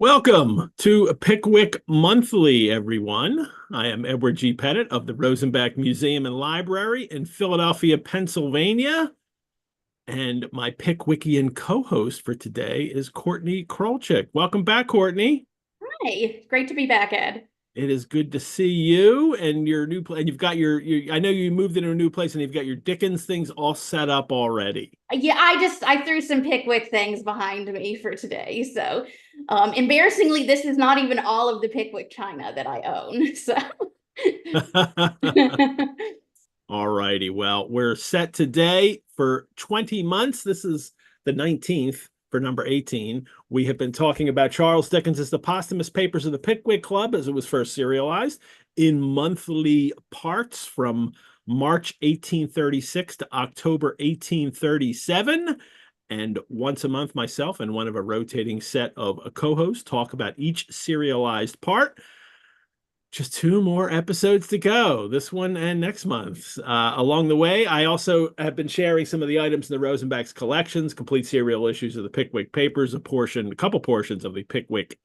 Welcome to Pickwick Monthly, everyone. I am Edward G. Pettit of the Rosenbach Museum and Library in Philadelphia, Pennsylvania. And my Pickwickian co-host for today is Courtney Krolczyk. Welcome back, Courtney. Hi, great to be back, Ed. It is good to see you and your new place. And you've got I know you moved into a new place and you've got your Dickens things all set up already. Yeah, I threw some Pickwick things behind me for today. So, embarrassingly, this is not even all of the Pickwick china that I own. So, All righty. Well, we're set today for 20 months. This is the 19th for number 18. We have been talking about Charles Dickens' The Posthumous Papers of the Pickwick Club as it was first serialized in monthly parts from March 1836 to October 1837. And once a month, myself and one of a rotating set of co-hosts talk about each serialized part. Just two more episodes to go, this one and next month. Along the way, I also have been sharing some of the items in the Rosenbach's collections, complete serial issues of the Pickwick Papers, a couple portions of the Pickwick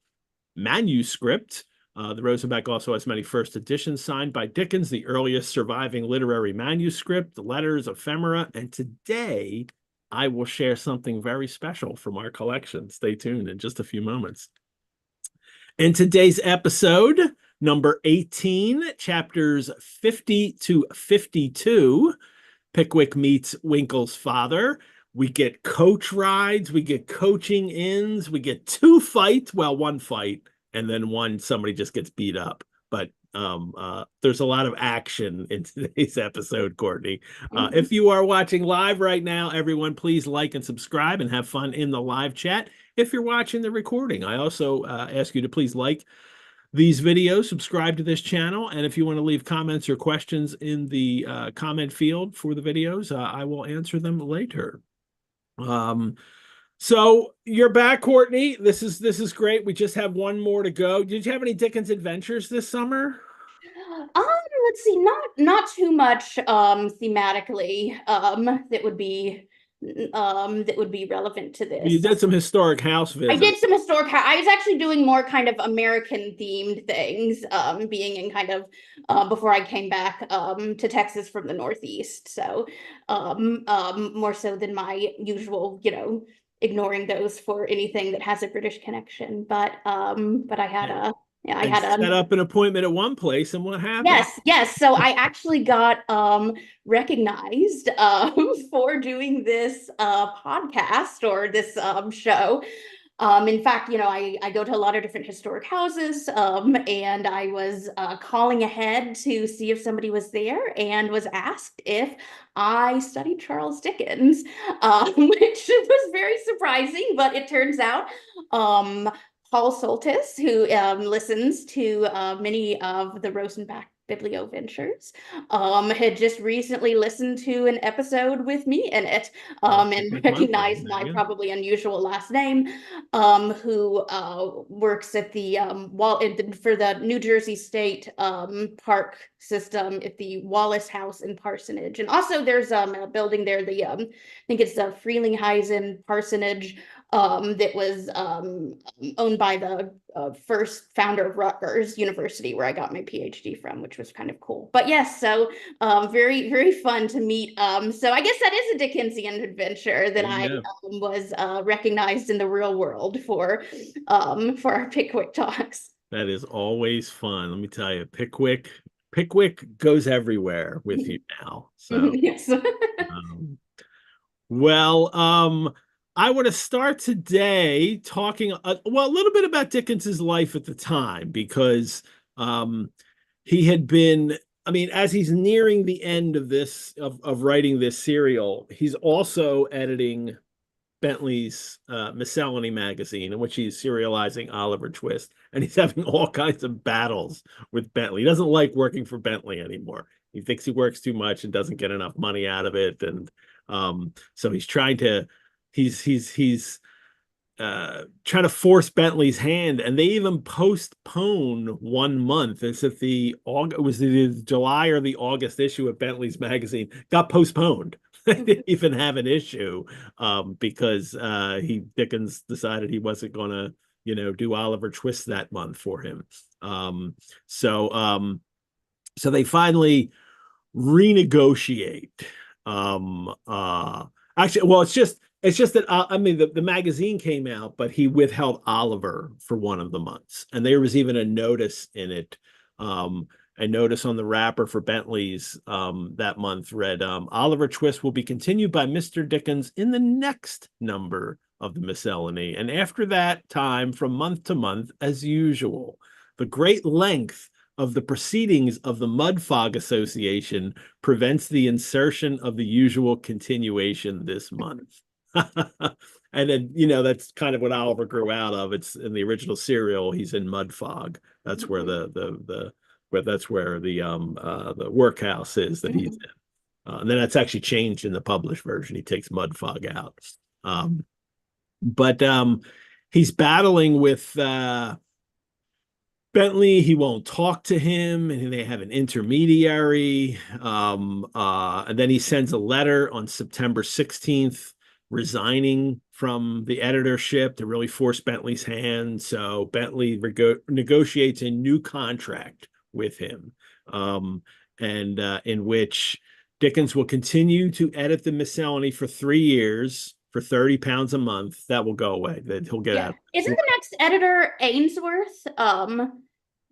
manuscript. The Rosenbach also has many first editions signed by Dickens, the earliest surviving literary manuscript, the letters, ephemera, and today I will share something very special from our collection. Stay tuned in just a few moments. In today's episode, number 18, chapters 50 to 52, Pickwick meets Winkle's father. We get coach rides, we get coaching ins, we get two fights, well, one fight, and then somebody just gets beat up. But there's a lot of action in today's episode, Courtney. If you are watching live right now, everyone, please like and subscribe and have fun in the live chat. If you're watching the recording, I also ask you to please like these videos, subscribe to this channel, and if you want to leave comments or questions in the comment field for the videos, I will answer them later. So you're back, Courtney. This is great. We just have one more to go. Did you have any Dickens adventures this summer? let's see, not too much thematically that would be relevant to You this. did some historic house I visits. did some historic. I was actually doing more kind of American themed things, being in kind of before I came back to Texas from the Northeast. So more so than my usual, ignoring those for anything that has a British connection. But I had And, a yeah, I and had set a up an appointment at one place, and what happened? yes. So I actually got recognized for doing this podcast or this show. In fact, I go to a lot of different historic houses, and I was calling ahead to see if somebody was there and was asked if I studied Charles Dickens, which was very surprising, but it turns out Paul Soltis, who listens to many of the Rosenbach Biblio Ventures, had just recently listened to an episode with me in it, and Pickwick Monthly. recognized There my you go. probably unusual last name, who works at the for the New Jersey State park system at the Wallace House in Parsonage. And also there's a building there, I think it's the Frelinghuysen Parsonage, that was owned by the first founder of Rutgers University, where I got my PhD from, which was kind of cool. But yes, so very, very fun to meet. So I guess that is a Dickensian adventure that There you I go. was recognized in the real world for our Pickwick talks. That is always fun. Let me tell you, Pickwick goes everywhere with you now. So, Yes. um, well, I want to start today talking a little bit about Dickens's life at the time because he had been, I mean, as he's nearing the end of of writing this serial, he's also editing Bentley's Miscellany magazine, in which he's serializing Oliver Twist, and he's having all kinds of battles with Bentley. He doesn't like working for Bentley anymore. He thinks he works too much and doesn't get enough money out of it, and so he's trying to he's trying to force Bentley's hand, and they even postpone 1 month. It's at it was the July or the August issue of Bentley's magazine got postponed. They didn't even have an issue because Dickens decided he wasn't going to do Oliver Twist that month for him. So they finally renegotiate. Actually, well, it's just that I mean the magazine came out, but he withheld Oliver for one of the months, and there was even a notice in it. A notice on the wrapper for Bentley's that month read, Oliver Twist will be continued by Mr. Dickens in the next number of the miscellany, and after that time, from month to month, as usual. The great length of the proceedings of the Mud Fog Association prevents the insertion of the usual continuation this month. And then, that's kind of what Oliver grew out of. It's in the original serial, he's in Mud Fog. That's where the workhouse is that he's in. And then that's actually changed in the published version. He takes Mud Fog out. But he's battling with Bentley. He won't talk to him, and they have an intermediary. And then he sends a letter on September 16th resigning from the editorship to really force Bentley's hand. So Bentley negotiates a new contract with him, and in which Dickens will continue to edit the miscellany for 3 years for £30 a month. That will go away. That he'll get out. Isn't the next editor Ainsworth?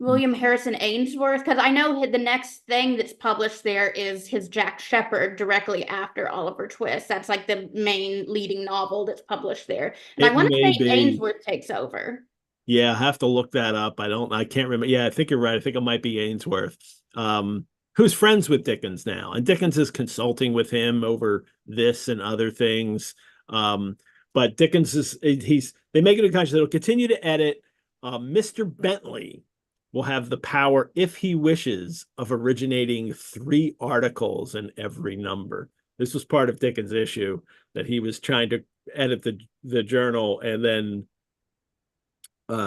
William Harrison Ainsworth? Because I know the next thing that's published there is his Jack Sheppard directly after Oliver Twist. That's like the main leading novel that's published there. And I want to say Ainsworth takes over. Yeah, I have to look that up. I can't remember. Yeah, I think you're right. I think it might be Ainsworth, who's friends with Dickens now. And Dickens is consulting with him over this and other things. But Dickens they make it a contract that will continue to edit. Mr. Bentley will have the power, if he wishes, of originating 3 articles in every number. This was part of Dickens' issue, that he was trying to edit the journal, and then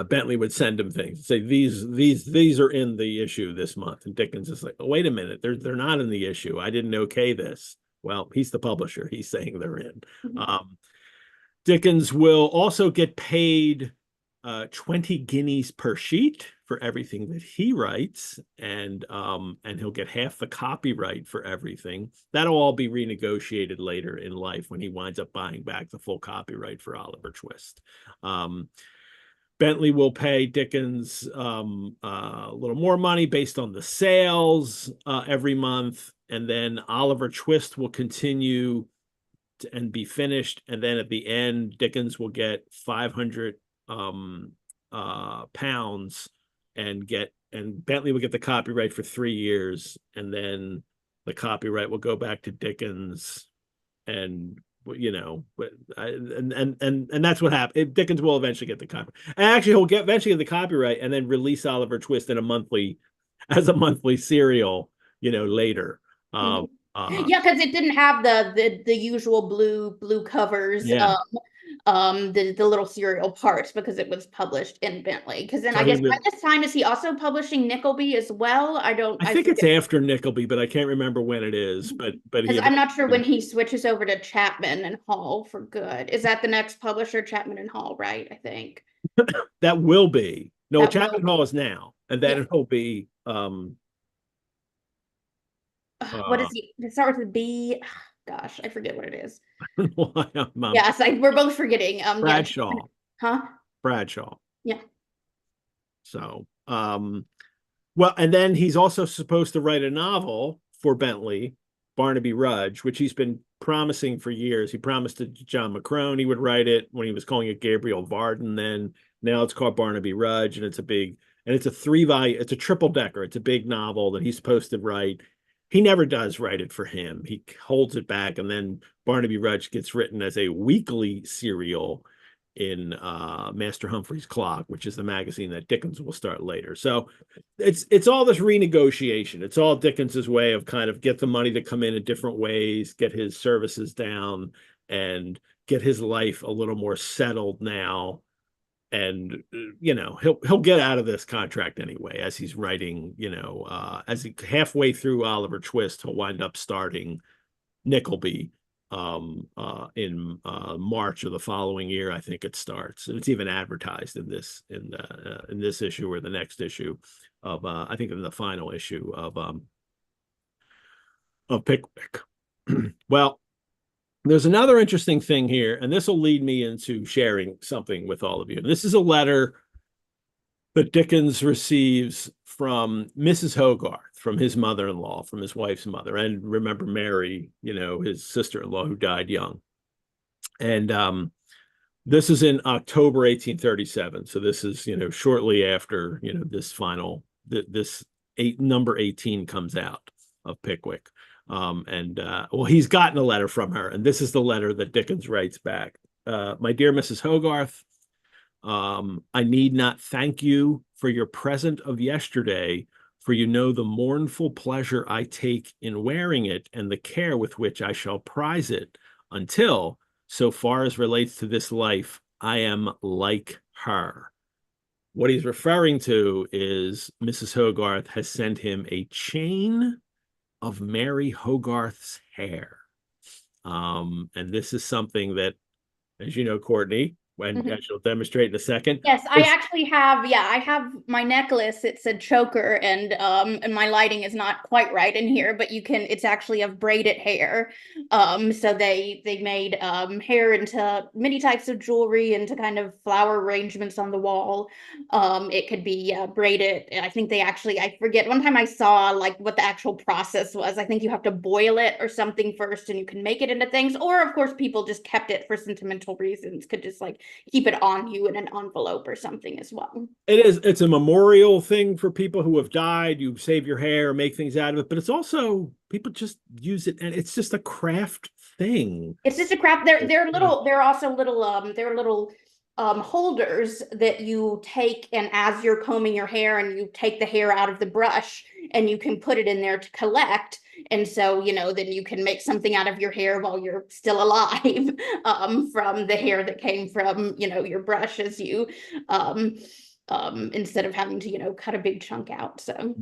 Bentley would send him things, say these are in the issue this month, and Dickens is like, oh, wait a minute, they're not in the issue. I didn't okay this. Well, he's the publisher. He's saying they're in. Dickens will also get paid 20 guineas per sheet for everything that he writes, and he'll get half the copyright for everything. That'll all be renegotiated later in life when he winds up buying back the full copyright for Oliver Twist. Bentley will pay Dickens a little more money based on the sales every month, and then Oliver Twist will continue and be finished, and then at the end, Dickens will get 500 pounds, and Bentley will get the copyright for 3 years, and then the copyright will go back to Dickens, and and that's what happened. Dickens will eventually get the copyright, and actually he'll eventually get the copyright, and then release Oliver Twist as a monthly serial, later. Yeah, because it didn't have the usual blue covers. Yeah. The little serial parts, because it was published in Bentley. Because then I guess by this time, is he also publishing Nickleby as well? I think it's after Nickleby, but I can't remember when it is. But I'm not sure when he switches over to Chapman and Hall for good. Is that the next publisher, Chapman and Hall? Right, I think that will be. No, Chapman Hall is now, and then it'll be. What is he? It starts with B. Gosh, I forget what it is. Yes, we're both forgetting. Bradshaw. Yeah. Huh? Bradshaw. Yeah. So, well, and then he's also supposed to write a novel for Bentley, Barnaby Rudge, which he's been promising for years. He promised to John McCrone he would write it when he was calling it Gabriel Varden. Then now it's called Barnaby Rudge, and it's a 3-volume, it's a triple decker. It's a big novel that he's supposed to write. He never does write it for him. He holds it back, and then Barnaby Rudge gets written as a weekly serial in Master Humphrey's Clock, which is the magazine that Dickens will start later. So it's all this renegotiation. It's all Dickens's way of kind of get the money to come in different ways, get his services down, and get his life a little more settled now. And he'll get out of this contract anyway, as he's writing, as he halfway through Oliver Twist, he'll wind up starting Nickleby, in March of the following year. I think it starts. It's even advertised in this issue or the next issue of I think in the final issue of Pickwick. Well, there's another interesting thing here, and this will lead me into sharing something with all of you. This is a letter that Dickens receives from Mrs. Hogarth, from his mother-in-law, from his wife's mother, and remember Mary, his sister-in-law who died young. And this is in October 1837. So this is, shortly after, this number 18 comes out of Pickwick. Well, he's gotten a letter from her, and this is the letter that Dickens writes back. My dear Mrs. Hogarth, I need not thank you for your present of yesterday, for you know the mournful pleasure I take in wearing it and the care with which I shall prize it until, so far as relates to this life, I am like her. What he's referring to is Mrs. Hogarth has sent him a chain of Mary Hogarth's hair. And this is something that, as you know, Courtney, when I shall demonstrate in a second. Yes, I actually have, I have my necklace. It's a choker, and my lighting is not quite right in here, but it's actually of braided hair. So they made hair into many types of jewelry, into kind of flower arrangements on the wall. It could be braided. I think I forget, one time I saw like what the actual process was. I think you have to boil it or something first, and you can make it into things. Or of course, people just kept it for sentimental reasons, could just like keep it on you in an envelope or something as well. It's a memorial thing for people who have died. You save your hair, make things out of it, but it's also people just use it, and it's just a craft thing. It's just a craft. They're also little holders that you take, and as you're combing your hair, and you take the hair out of the brush, and you can put it in there to collect. And so, then you can make something out of your hair while you're still alive, from the hair that came from, your brush, as you, instead of having to, cut a big chunk out. So.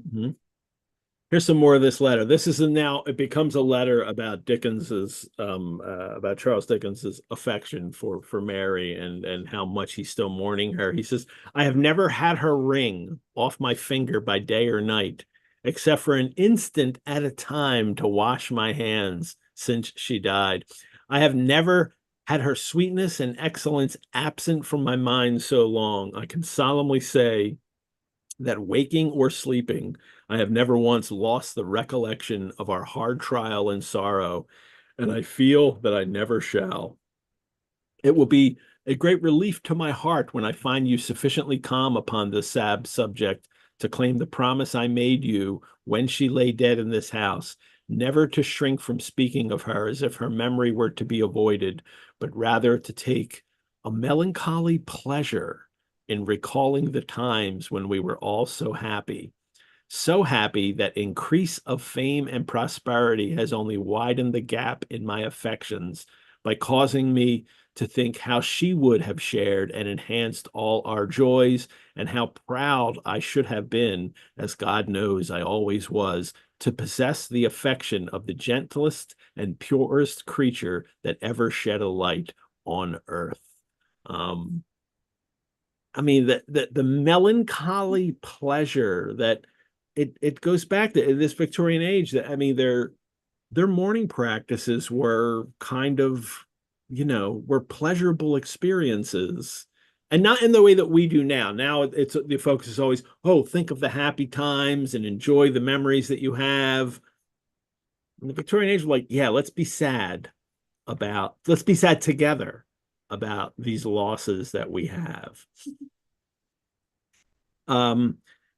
Here's some more of this letter. This is now, it becomes a letter about about Charles Dickens's affection for Mary, and how much he's still mourning her. He says, I have never had her ring off my finger by day or night, except for an instant at a time to wash my hands since she died. I have never had her sweetness and excellence absent from my mind so long. I can solemnly say that waking or sleeping, I have never once lost the recollection of our hard trial and sorrow, and I feel that I never shall. It will be a great relief to my heart when I find you sufficiently calm upon this sad subject to claim the promise I made you when she lay dead in this house, never to shrink from speaking of her as if her memory were to be avoided, but rather to take a melancholy pleasure in recalling the times when we were all so happy that increase of fame and prosperity has only widened the gap in my affections by causing me to think how she would have shared and enhanced all our joys, and how proud I should have been, as God knows I always was, to possess the affection of the gentlest and purest creature that ever shed a light on earth. I mean, the melancholy pleasure that it goes back to this Victorian age. That, I mean, their mourning practices were kind of, were pleasurable experiences, and not in the way that we do now. Now it's the focus is always, oh, think of the happy times and enjoy the memories that you have. In the Victorian age, like, yeah, let's be sad together about these losses that we have.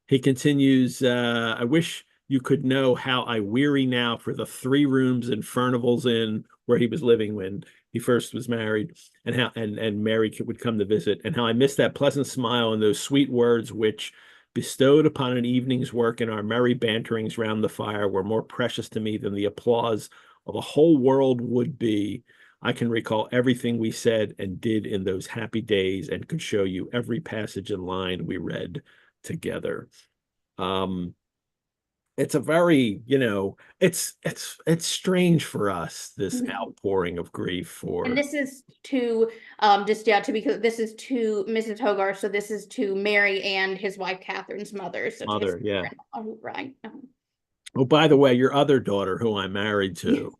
He continues, I wish you could know how I weary now for the 3 rooms in Furnival's Inn where he was living when he first was married, and how and Mary would come to visit, and how I miss that pleasant smile and those sweet words which, bestowed upon an evening's work in our merry banterings round the fire, were more precious to me than the applause of a whole world would be. I can recall everything we said and did in those happy days, and could show you every passage and line we read together. it's a very, it's strange for us, this Mhm. outpouring of grief And for this is to just yeah to because this is to Mrs. Hogarth, so this is to Mary and his wife Catherine's mother, so to his mother. Yeah. mother-in-law, right? Oh, by the way, your other daughter, who I'm married Yes. to,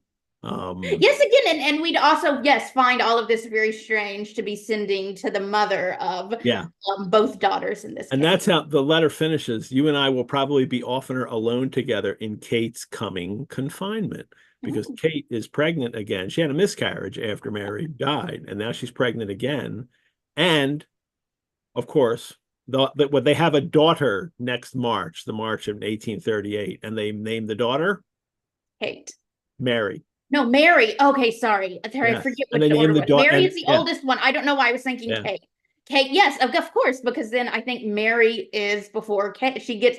um, Yes, again, and we'd also, yes, find all of this very strange to be sending to the mother of yeah. both daughters in this And case. that's how the letter finishes. You and I will probably be oftener alone together in Kate's coming confinement because Oh. Kate is pregnant again. She had a miscarriage after Mary died, and now she's pregnant again. And of course, they have a daughter next March, the March of 1838, and they named the daughter Kate. Mary. No, Mary. Okay, sorry. I Yes, forget and which they named order the was. daughter, Mary and is the yeah, oldest one. I don't know why I was thinking yeah, Kate. Kate, yes, of course, because then I think Mary is before Kate. She gets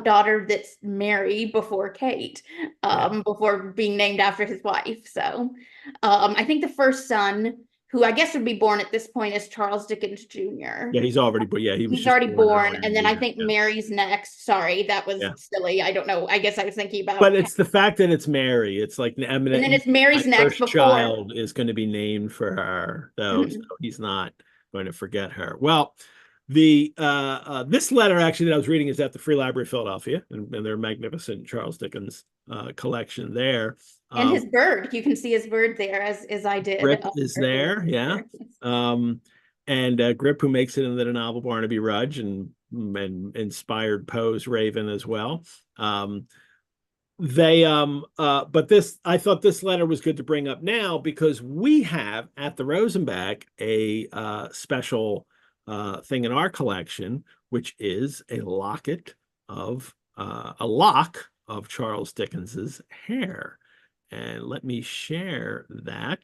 daughter that's Mary before Kate, yeah, before being named after his wife. So I think the first son, who I guess would be born at this point, is Charles Dickens Jr. yeah. He's already, but yeah, he was He's just already born born, earlier in and the then I year. think Yeah, Mary's next. Sorry, that was yeah. silly. I don't know. I guess I was thinking But about, it's the fact that it's Mary. It's like and then eminent. it's My Mary's next first before. child is going to be named for her, though, so Mhm. he's not going to forget her. Well, the this letter actually that I was reading is at the Free Library of Philadelphia, and their magnificent Charles Dickens collection there. And Um, his bird, you can see his bird there, as I did Grip is earlier. there, yeah. Um, and Grip, who makes it into the novel Barnaby Rudge, and inspired Poe's Raven as well. Um, but this, I thought this letter was good to bring up now because we have at the Rosenbach a special thing in our collection, which is a lock of Charles Dickens's hair. And let me share that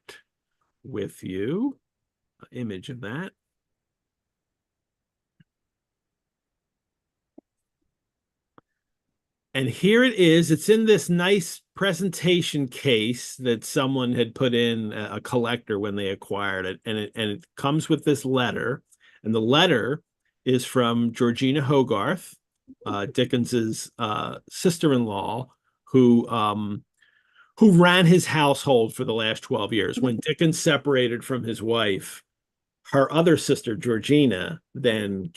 with you, an image of that. And here it is. It's in this nice presentation case that someone had put in, a collector, when they acquired it. And it comes with this letter. And the letter is from Georgina Hogarth, Dickens's sister-in-law, who ran his household for the last 12 years. When Dickens separated from his wife, her other sister, Georgina, then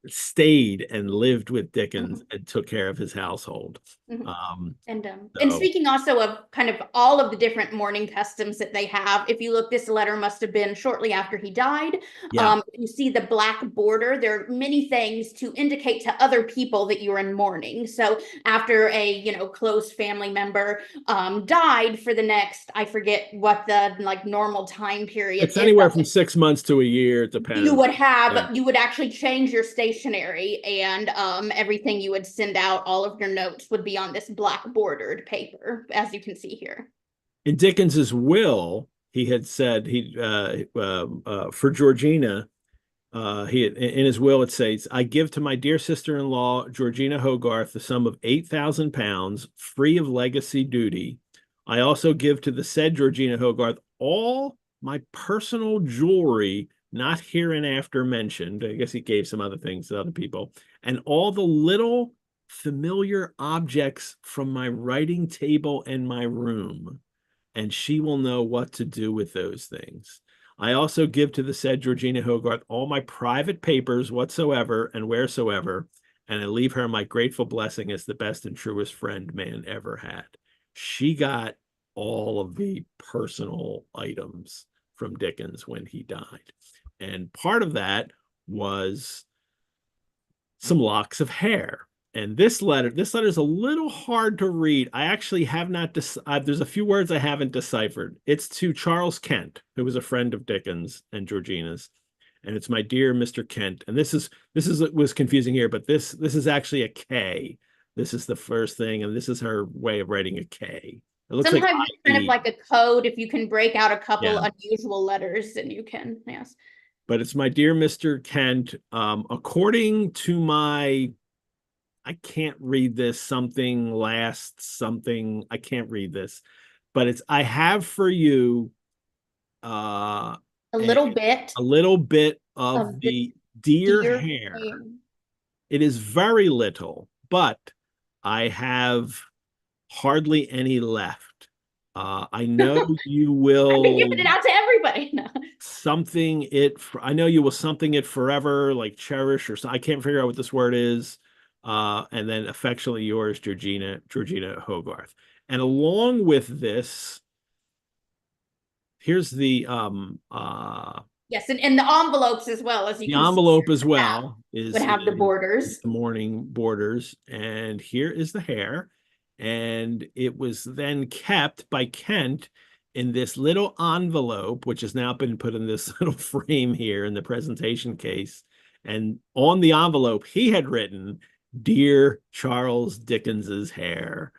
stayed and lived with Dickens Mhm. and took care of his household. Mhm. Um, And so speaking also of kind of all of the different mourning customs that they have, if you look, this letter must have been shortly after he died. yeah, You see the black border. There are many things to indicate to other people that you're in mourning. So after a close family member died for the next, I forget what the like normal time period it's is, anywhere from 6 months to a year. It depends. Yeah, you would actually change your stationery, and everything you would send out, all of your notes would be on this black bordered paper, as you can see here. in Dickens's will, he had said for Georgina. In his will, it says, "I give to my dear sister-in-law, Georgina Hogarth, the sum of £8,000, free of legacy duty. I also give to the said Georgina Hogarth all my personal jewelry, not hereinafter mentioned." I guess he gave some other things to other people, "and all the little familiar objects from my writing table and my room, and she will know what to do with those things. I also give to the said Georgina Hogarth all my private papers whatsoever and wheresoever, and I leave her my grateful blessing as the best and truest friend man ever had." She got all of the personal items from Dickens when he died. And part of that was some locks of hair. And this letter is a little hard to read. I actually have not, there's a few words I haven't deciphered. It's to Charles Kent, who was a friend of Dickens and Georgina's. And it's "My dear Mr. Kent." And this is was confusing here, but this is actually a K. This is the first thing, and this is her way of writing a K. It looks like Sometimes it's kind of IE. like a code. If you can break out a couple Yeah. unusual letters, then you can, yes. But it's "My dear Mr. Kent." According to I can't read this, something last something. I can't read this, but it's "I have for you uh A a, little bit a little bit of of the the deer deer hair. hair. It is very little, but I have hardly any left. I know you I've been will giving it out to everybody. No. something it. I know you will something it forever, like cherish or I can't figure out what this word is. And then affectionately yours, Georgina Hogarth. And along with this, here's Yes, and the envelopes as well, as you the can see, envelope as would have, well would is have the borders. the morning borders, and here is the hair, and it was then kept by Kent in this little envelope, which has now been put in this little frame here in the presentation case. And on the envelope, he had written, "Dear Charles Dickens's hair,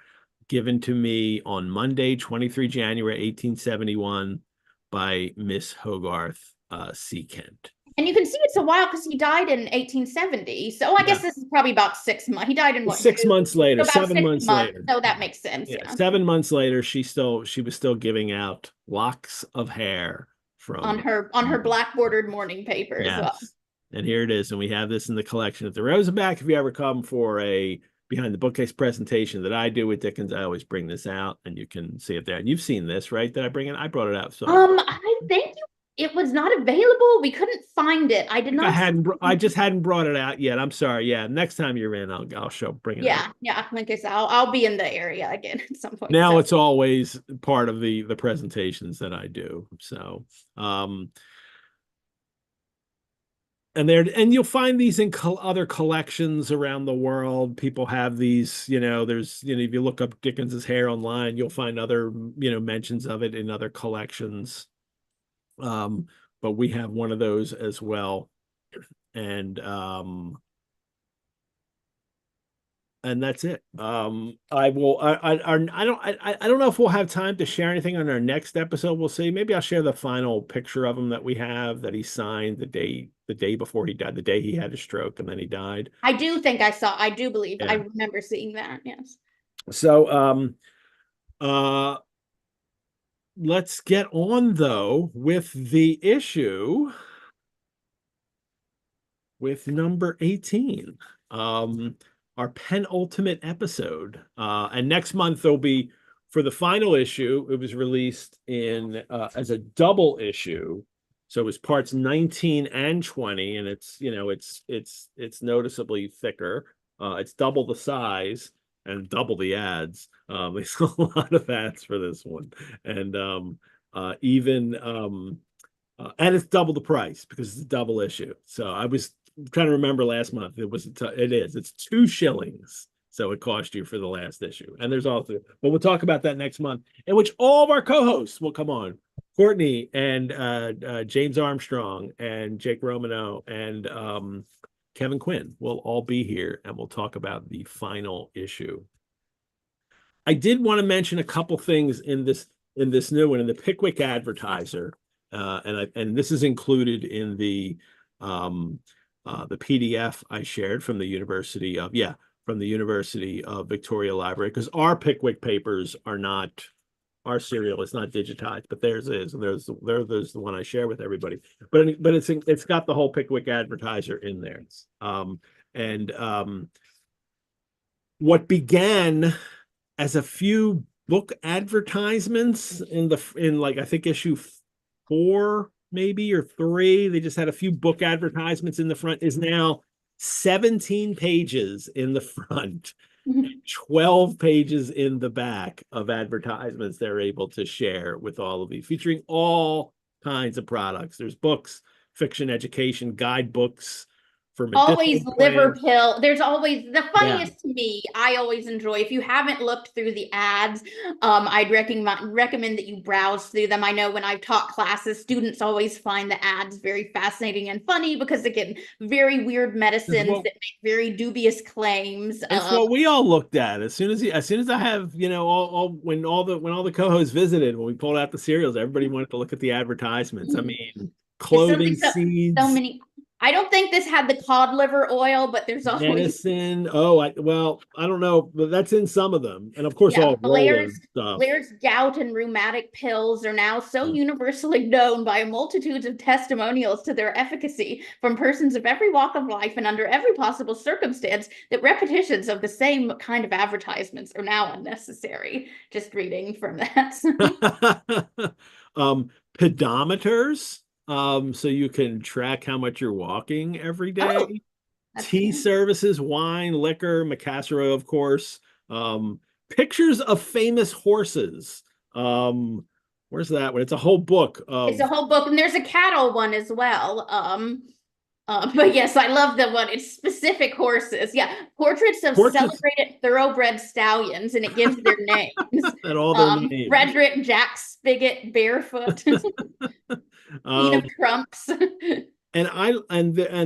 given to me on Monday, 23 January 1871 by Miss Hogarth C. Kent." And you can see it's a while because he died in 1870. So I guess Yeah. this is probably about 6 months. He died in what, 6 months June? later, So about 7 six months months. later. So that makes sense. Yeah, Yeah. 7 months later, she was still giving out locks of hair On from her black bordered morning paper as well. yes. And here it is. And we have this in the collection at the Rosenbach. If you ever come for a behind the bookcase presentation that I do with Dickens, I always bring this out and you can see it there. And you've seen this, right? That I bring it. I brought it out. So I think it was not available. We couldn't find it. I did not. I just hadn't brought it out yet. I'm sorry. Yeah, next time you're in, I'll bring it out. Yeah. Like I said, I'll be in the area again at some point. Now So. it's always part of the presentations that I do. So and you'll find these in other collections around the world. People have these, there's, if you look up Dickens's hair online, you'll find other, mentions of it in other collections. But we have one of those as well. And that's it. I don't know if we'll have time to share anything on our next episode. We'll see. Maybe I'll share the final picture of him that we have that he signed the day before he died, the day he had a stroke and then he died. I do believe Yeah. I remember seeing that. Yes. So let's get on though with the issue with number 18. Our penultimate episode. And next month there'll be, for the final issue, it was released in as a double issue. So it was parts 19 and 20, and it's noticeably thicker. It's double the size and double the ads. There's a lot of ads for this one. And and it's double the price because it's a double issue. So I was trying to remember last month. It's 2 shillings. So it cost you for the last issue. And there's also, but we'll talk about that next month, in which all of our co-hosts will come on. Courtney and James Armstrong and Jake Romano and Kevin Quinn will all be here, and we'll talk about the final issue. I did want to mention a couple things in this new one, in the Pickwick Advertiser, and this is included in the PDF I shared from the University of Victoria Library, because our Pickwick papers are not, our serial is not digitized, but theirs is, and there's the one I share with everybody. But it's got the whole Pickwick Advertiser in there. What began as a few book advertisements in like, I think issue 4 maybe or 3, they just had a few book advertisements in the front, is now 17 pages in the front, 12 pages in the back of advertisements they're able to share with all of you, featuring all kinds of products. There's books, fiction, education, guidebooks for Always medicinal liver plants. pill. There's always the funniest to me. I always enjoy. If you haven't looked through the ads, I'd recommend that you browse through them. I know when I've taught classes, students always find the ads very fascinating and funny because they get very weird medicines that make very dubious claims. It's what we all looked at as soon as I have, when all the co-hosts visited, when we pulled out the serials, everybody wanted to look at the advertisements. I mean, clothing, seeds. So many. I don't think this had the cod liver oil, but there's always Venison. Oh, I don't know, but that's in some of them, and of course yeah, all roller stuff. Blair's gout and rheumatic pills are now so universally known by multitudes of testimonials to their efficacy from persons of every walk of life and under every possible circumstance that repetitions of the same kind of advertisements are now unnecessary. Just reading from that. Pedometers, so you can track how much you're walking every Oh, day. that's Tea fancy. services, wine, liquor, Macassaro, of course. Pictures of famous horses. Where's that one? It's a whole book It's of a whole book, and there's a cattle one as well. But yes, I love the one. It's specific horses. Yeah, portraits of portraits celebrated thoroughbred stallions, and it gives their names. and all their names. Frederick, Jack Spigot, Barefoot, Queen of Um, Trumps. and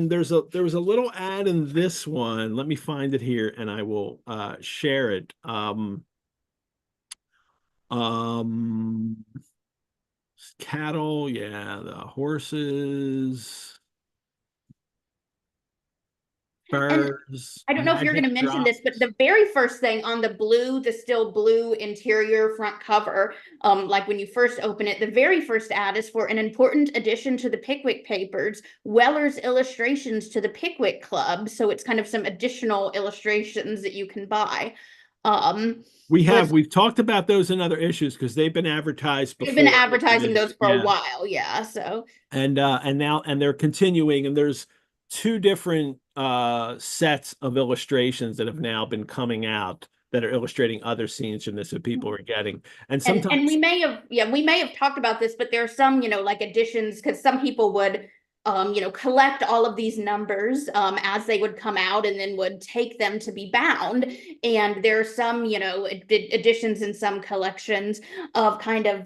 there was a little ad in this one. Let me find it here and I will share it. Um Cattle, yeah, the horses, And furs, I don't know if you're going magic to mention this, but drops. the very first thing on the still blue interior front cover, like when you first open it, the very first ad is for an important addition to the Pickwick Papers, Weller's illustrations to the Pickwick Club. So it's kind of some additional illustrations that you can buy. Was We've talked about those in other issues because they've been advertised they've been before in advertising those this. for a Yeah. while, yeah. So And now they're continuing, and there's two different sets of illustrations that have now been coming out that are illustrating other scenes from this that people are getting. And and sometimes we may have talked about this, but there are some, like additions because some people would collect all of these numbers as they would come out and then would take them to be bound. And there are some, additions in some collections of kind of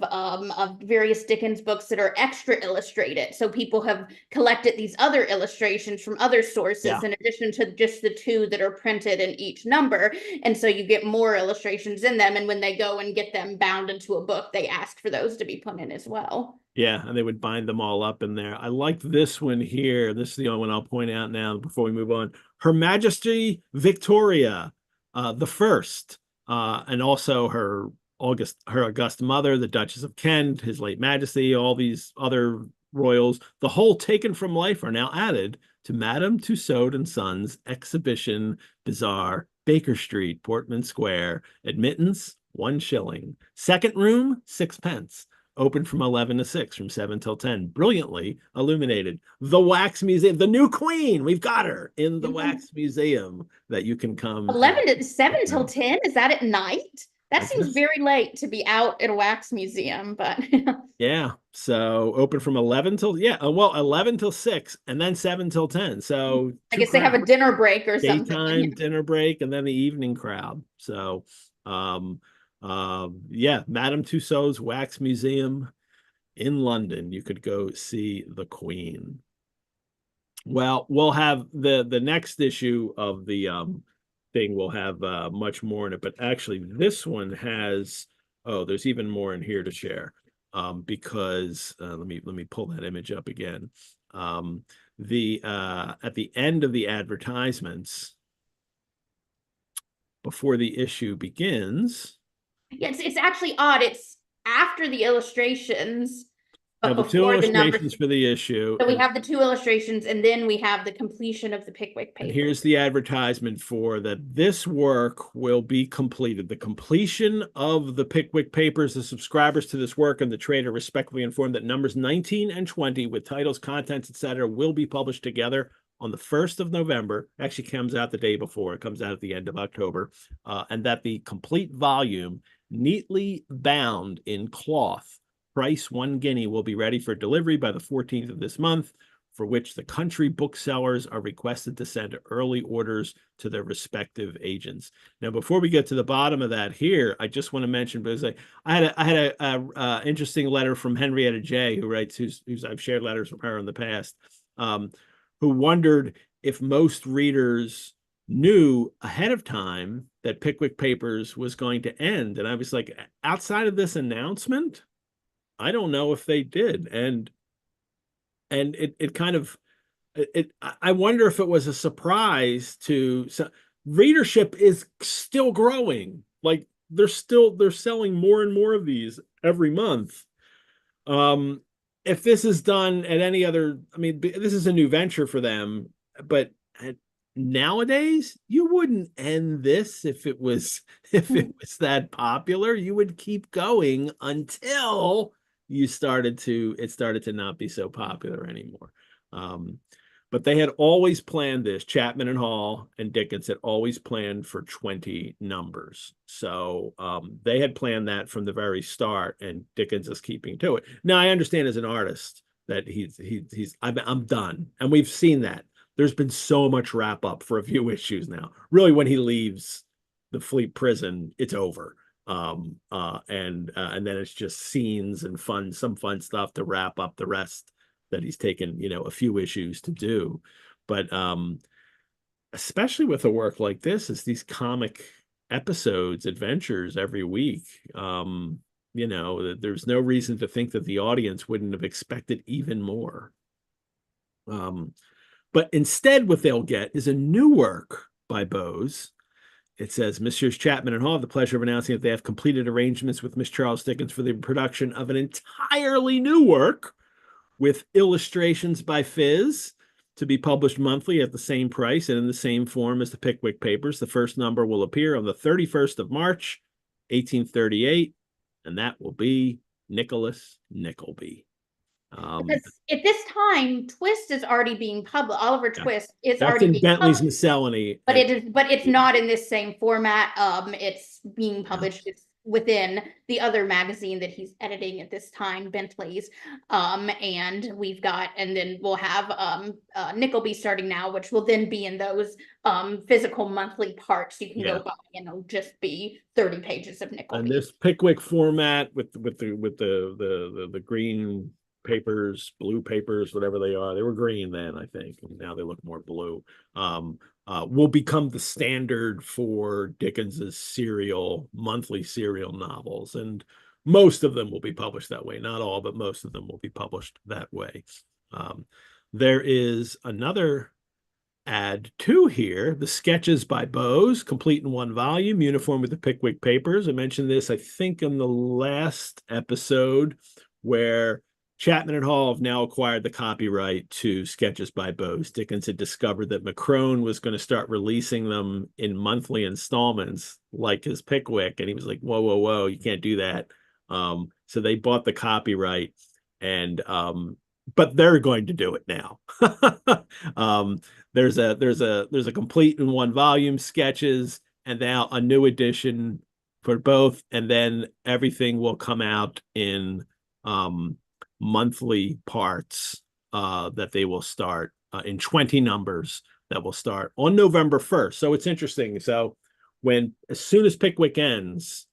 various Dickens books that are extra illustrated. So people have collected these other illustrations from other yeah. sources in addition to just the two that are printed in each number. And so you get more illustrations in them. And when they go and get them bound into a book, they ask for those to be put in as well. Yeah, and they would bind them all up in there. I like this one here. This is the only one I'll point out now before we move on. Her Majesty Victoria, the First, and also her august mother, the Duchess of Kent, His late Majesty, all these other royals. The whole taken from life are now added to Madame Tussaud and Sons Exhibition Bazaar, Baker Street, Portman Square. Admittance, 1 shilling. Second room, 6 pence. Open from 11 to 6, from 7 till 10. Brilliantly illuminated. The Wax Museum, the new queen. We've got her in the Wax Museum that you can come and 11 to 7 till know. 10, is that at night? That I seems guess. very late to be out at a wax museum, but Yeah. So open from 11 till, yeah, well, 11 till 6 and then 7 till 10. So I two guess they have a crowds. dinner break or something. Daytime, dinner break, and then the evening crowd. So yeah, Madame Tussauds Wax Museum in London. You could go see the Queen. Well, we'll have the next issue of the thing will have much more in it, but actually this one has, oh, there's even more in here to share. Because let me pull that image up again. The At the end of the advertisements before the issue begins. Yeah, it's actually odd. It's after the illustrations, Now but the two before the numbers. illustrations for the issue, So we have the two illustrations, and then we have the completion of the Pickwick and paper. here's the advertisement for that this work will be completed. The completion of the Pickwick Papers, the subscribers to this work and the trade are respectfully informed that numbers 19 and 20 with titles, contents, etc. will be published together on the 1st of November. Actually comes out the day before. It comes out at the end of October. And that the complete volume, neatly bound in cloth, price 1 guinea, will be ready for delivery by the 14th of this month, for which the country booksellers are requested to send early orders to their respective agents. Now, before we get to the bottom of that here, I just want to mention, because I had a interesting letter from Henrietta J, who writes, who's I've shared letters from her in the past, who wondered if most readers knew ahead of time that Pickwick Papers was going to end. And I was like, outside of this announcement, I don't know if they did. And it kind of I wonder if it was a surprise to readership is still growing. Like they're selling more and more of these every month. Um, if this is done at any other, I mean, this is a new venture for them, but nowadays you wouldn't end this if it was if it was that popular. You would keep going until it started to not be so popular anymore. Um, but they had always planned this. Chapman and Hall and Dickens had always planned for 20 numbers. So they had planned that from the very start, and Dickens is keeping to it. Now, I understand as an artist that I'm done. And we've seen that. There's been so much wrap up for a few issues now. Really, when he leaves the Fleet prison, it's over. And then it's just scenes and some fun stuff to wrap up the rest that he's taken, a few issues to do. But especially with a work like this, is these comic episodes, adventures every week. There's no reason to think that the audience wouldn't have expected even more. But instead, what they'll get is a new work by Bowes. It says, Messrs. Chapman and Hall have the pleasure of announcing that they have completed arrangements with Miss Charles Dickens for the production of an entirely new work with illustrations by Phiz to be published monthly at the same price and in the same form as the Pickwick Papers. The first number will appear on the 31st of March, 1838, and that will be Nicholas Nickleby. Because at this time, Twist is already being published. Oliver Twist is that's already in being Bentley's published, Miscellany. but it's not in this same format. It's being published within the other magazine that he's editing at this time, Bentley's. And then we'll have Nickleby starting now, which will then be in those physical monthly parts. You can go by and it'll just be 30 pages of Nickleby. And this Pickwick format with the green papers, blue papers, whatever they are. They were green then, I think. And now they look more blue. Will become the standard for Dickens's monthly serial novels. And most of them will be published that way. Not all, but most of them will be published that way. There is another add to here, the sketches by Bowes, complete in one volume, uniform with the Pickwick Papers. I mentioned this, I think, in the last episode, where Chapman and Hall have now acquired the copyright to Sketches by Bowes. Dickens had discovered that Macrone was going to start releasing them in monthly installments, like his Pickwick, and he was like, "Whoa, whoa, whoa! You can't do that." So they bought the copyright, and but they're going to do it now. There's a complete in one volume sketches, and now a new edition for both, and then everything will come out in monthly parts that they will start in 20 numbers that will start on November 1st. So it's interesting. So as soon as Pickwick ends,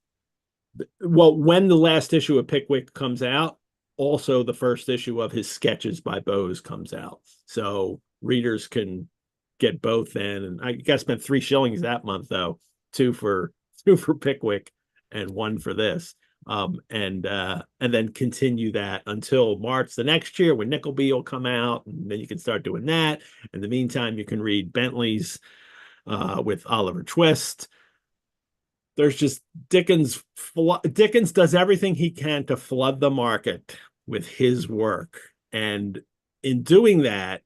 when the last issue of Pickwick comes out, also the first issue of his Sketches by Bowes comes out. So readers can get both then. And I got to spend 3 shillings that month, though, two for Pickwick and one for this. And then continue that until March the next year, when Nickleby will come out, and then you can start doing that. In the meantime, you can read Bentley's with Oliver Twist. There's just Dickens does everything he can to flood the market with his work, and in doing that,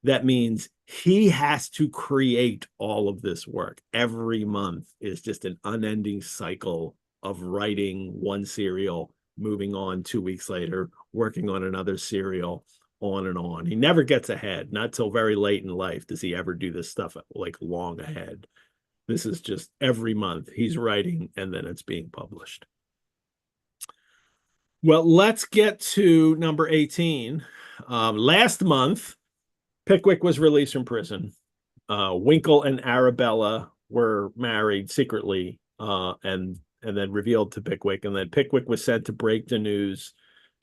that means he has to create all of this work. Every month is just an unending cycle of writing one serial, moving on 2 weeks later, working on another serial, on and on. He never gets ahead. Not till very late in life does he ever do this stuff like long ahead. This is just every month he's writing, and then it's being published. Well, let's get to number 18. Last month, Pickwick was released from prison. Winkle and Arabella were married secretly, and then revealed to Pickwick. And then Pickwick was sent to break the news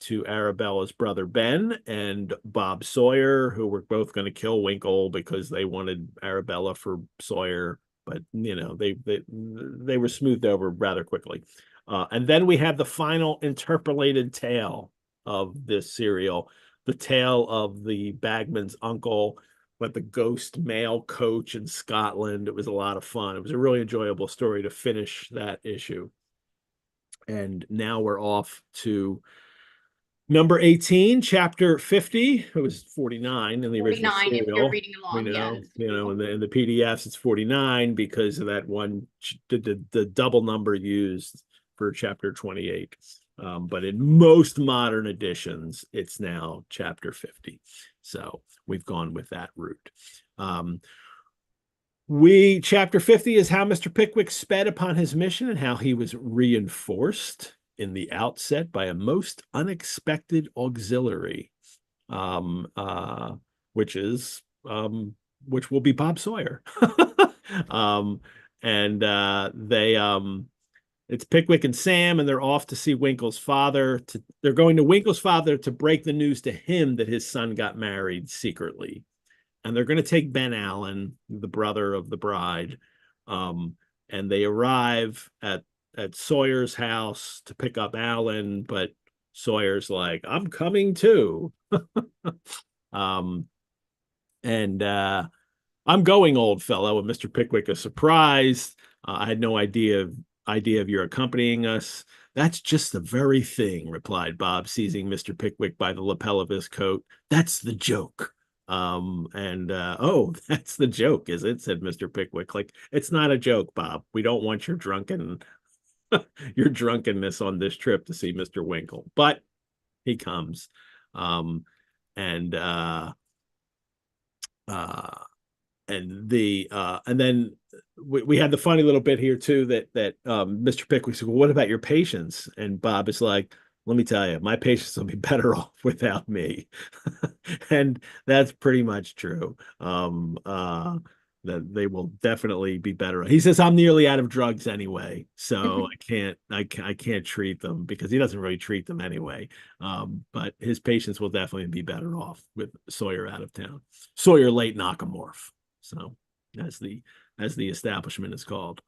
to Arabella's brother Ben and Bob Sawyer, who were both going to kill Winkle because they wanted Arabella for Sawyer. But they were smoothed over rather quickly. And then we have the final interpolated tale of this serial, the tale of the bagman's uncle the ghost mail coach in Scotland. It was a lot of fun. It was a really enjoyable story to finish that issue. And now we're off to number 18, chapter 50. It was 49 in the original 49 if you're serial. reading We along. Yeah. know, in the PDFs, it's 49 because of that one, the double number used for chapter 28. But in most modern editions, it's now chapter 50. So we've gone with that route. Chapter 50 is how Mr. Pickwick sped upon his mission and how he was reinforced in the outset by a most unexpected auxiliary, which will be Bob Sawyer. It's Pickwick and Sam, and they're off to see Winkle's father. They're going to Winkle's father to break the news to him that his son got married secretly. And they're going to take Ben Allen, the brother of the bride. And they arrive at Sawyer's house to pick up Allen, but Sawyer's like, I'm coming too. I'm going, old fellow. And Mr. Pickwick is surprised. I had no idea of your accompanying us. That's just the very thing, replied Bob, seizing Mr. Pickwick by the lapel of his coat. That's the joke. Oh, that's the joke, is it? Said Mr. Pickwick. Like, it's not a joke, Bob. We don't want your drunkenness on this trip to see Mr. Winkle. But he comes. And then we had the funny little bit here too that Mr. Pickwick said, well, what about your patients? And Bob is like, let me tell you, my patients will be better off without me. And that's pretty much true. That they will definitely be better. He says, I'm nearly out of drugs anyway, so I can't treat them, because he doesn't really treat them anyway. But his patients will definitely be better off with Sawyer out of town. Sawyer late knockamorph. So as the establishment is called.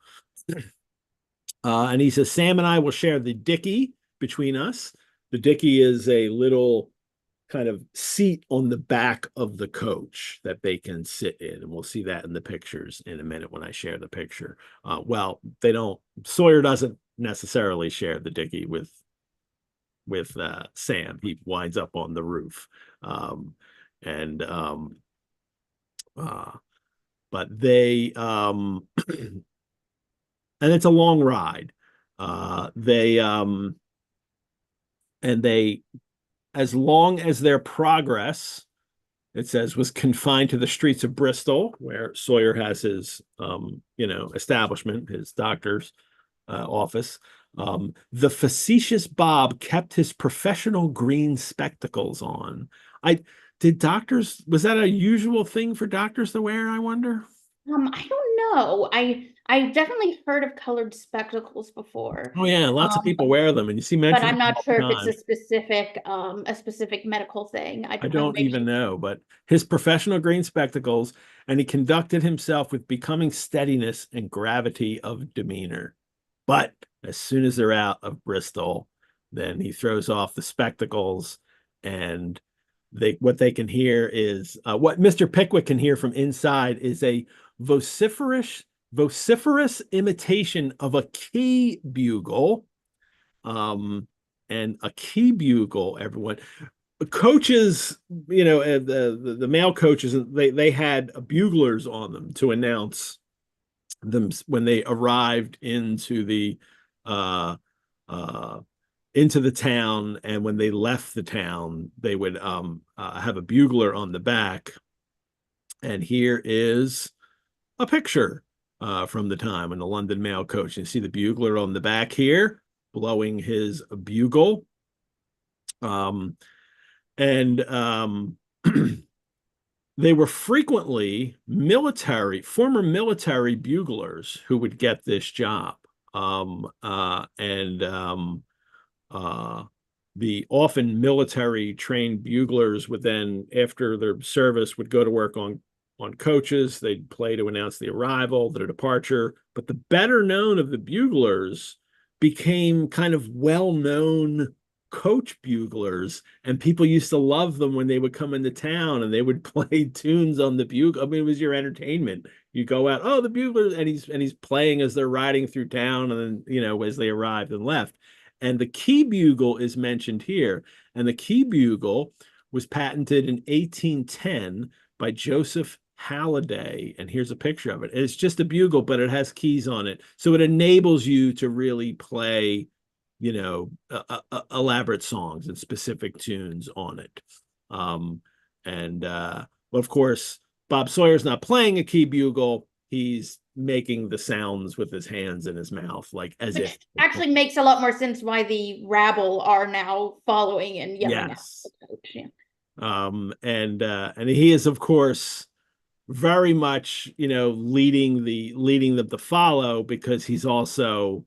And he says, Sam and I will share the dicky between us. The dicky is a little kind of seat on the back of the coach that they can sit in. And we'll see that in the pictures in a minute when I share the picture. Sawyer doesn't necessarily share the dicky with Sam. He winds up on the roof. But they, and it's a long ride. As long as their progress, it says, was confined to the streets of Bristol, where Sawyer has his, establishment, his doctor's office, the facetious Bob kept his professional green spectacles on. Was that a usual thing for doctors to wear, I wonder? I don't know. I definitely heard of colored spectacles before. Oh yeah, lots of people wear them, and you see But mentioned I'm not all sure the if it's time. a specific medical thing. I don't even know, but his professional green spectacles, and he conducted himself with becoming steadiness and gravity of demeanor. But as soon as they're out of Bristol, then he throws off the spectacles, and what they can hear is what Mr. Pickwick can hear from inside is a vociferous imitation of a key bugle. And a key bugle, everyone. Coaches, the male coaches, they had buglers on them to announce them when they arrived into the town, and when they left the town, they would have a bugler on the back. And here is a picture from the time when the London Mail coach. You see the bugler on the back here, blowing his bugle. They were frequently former military buglers who would get this job. The often military trained buglers would then, after their service, would go to work on coaches. They'd play to announce the arrival, their departure. But the better known of the buglers became kind of well-known coach buglers, and people used to love them when they would come into town and they would play tunes on the bugle. I mean, it was your entertainment. You go out, oh, the buglers, and he's playing as they're riding through town, and then as they arrived and left. And the key bugle is mentioned here, and the key bugle was patented in 1810 by Joseph Halliday, and here's a picture of it. It's just a bugle, but it has keys on it, so it enables you to really play elaborate songs and specific tunes on it. And of course, Bob Sawyer's not playing a key bugle. He's making the sounds with his hands in his mouth, like as Which if actually makes a lot more sense why the rabble are now following and yelling at yes. the coach. Yeah. And he is, of course, very much, leading the follow, because he's also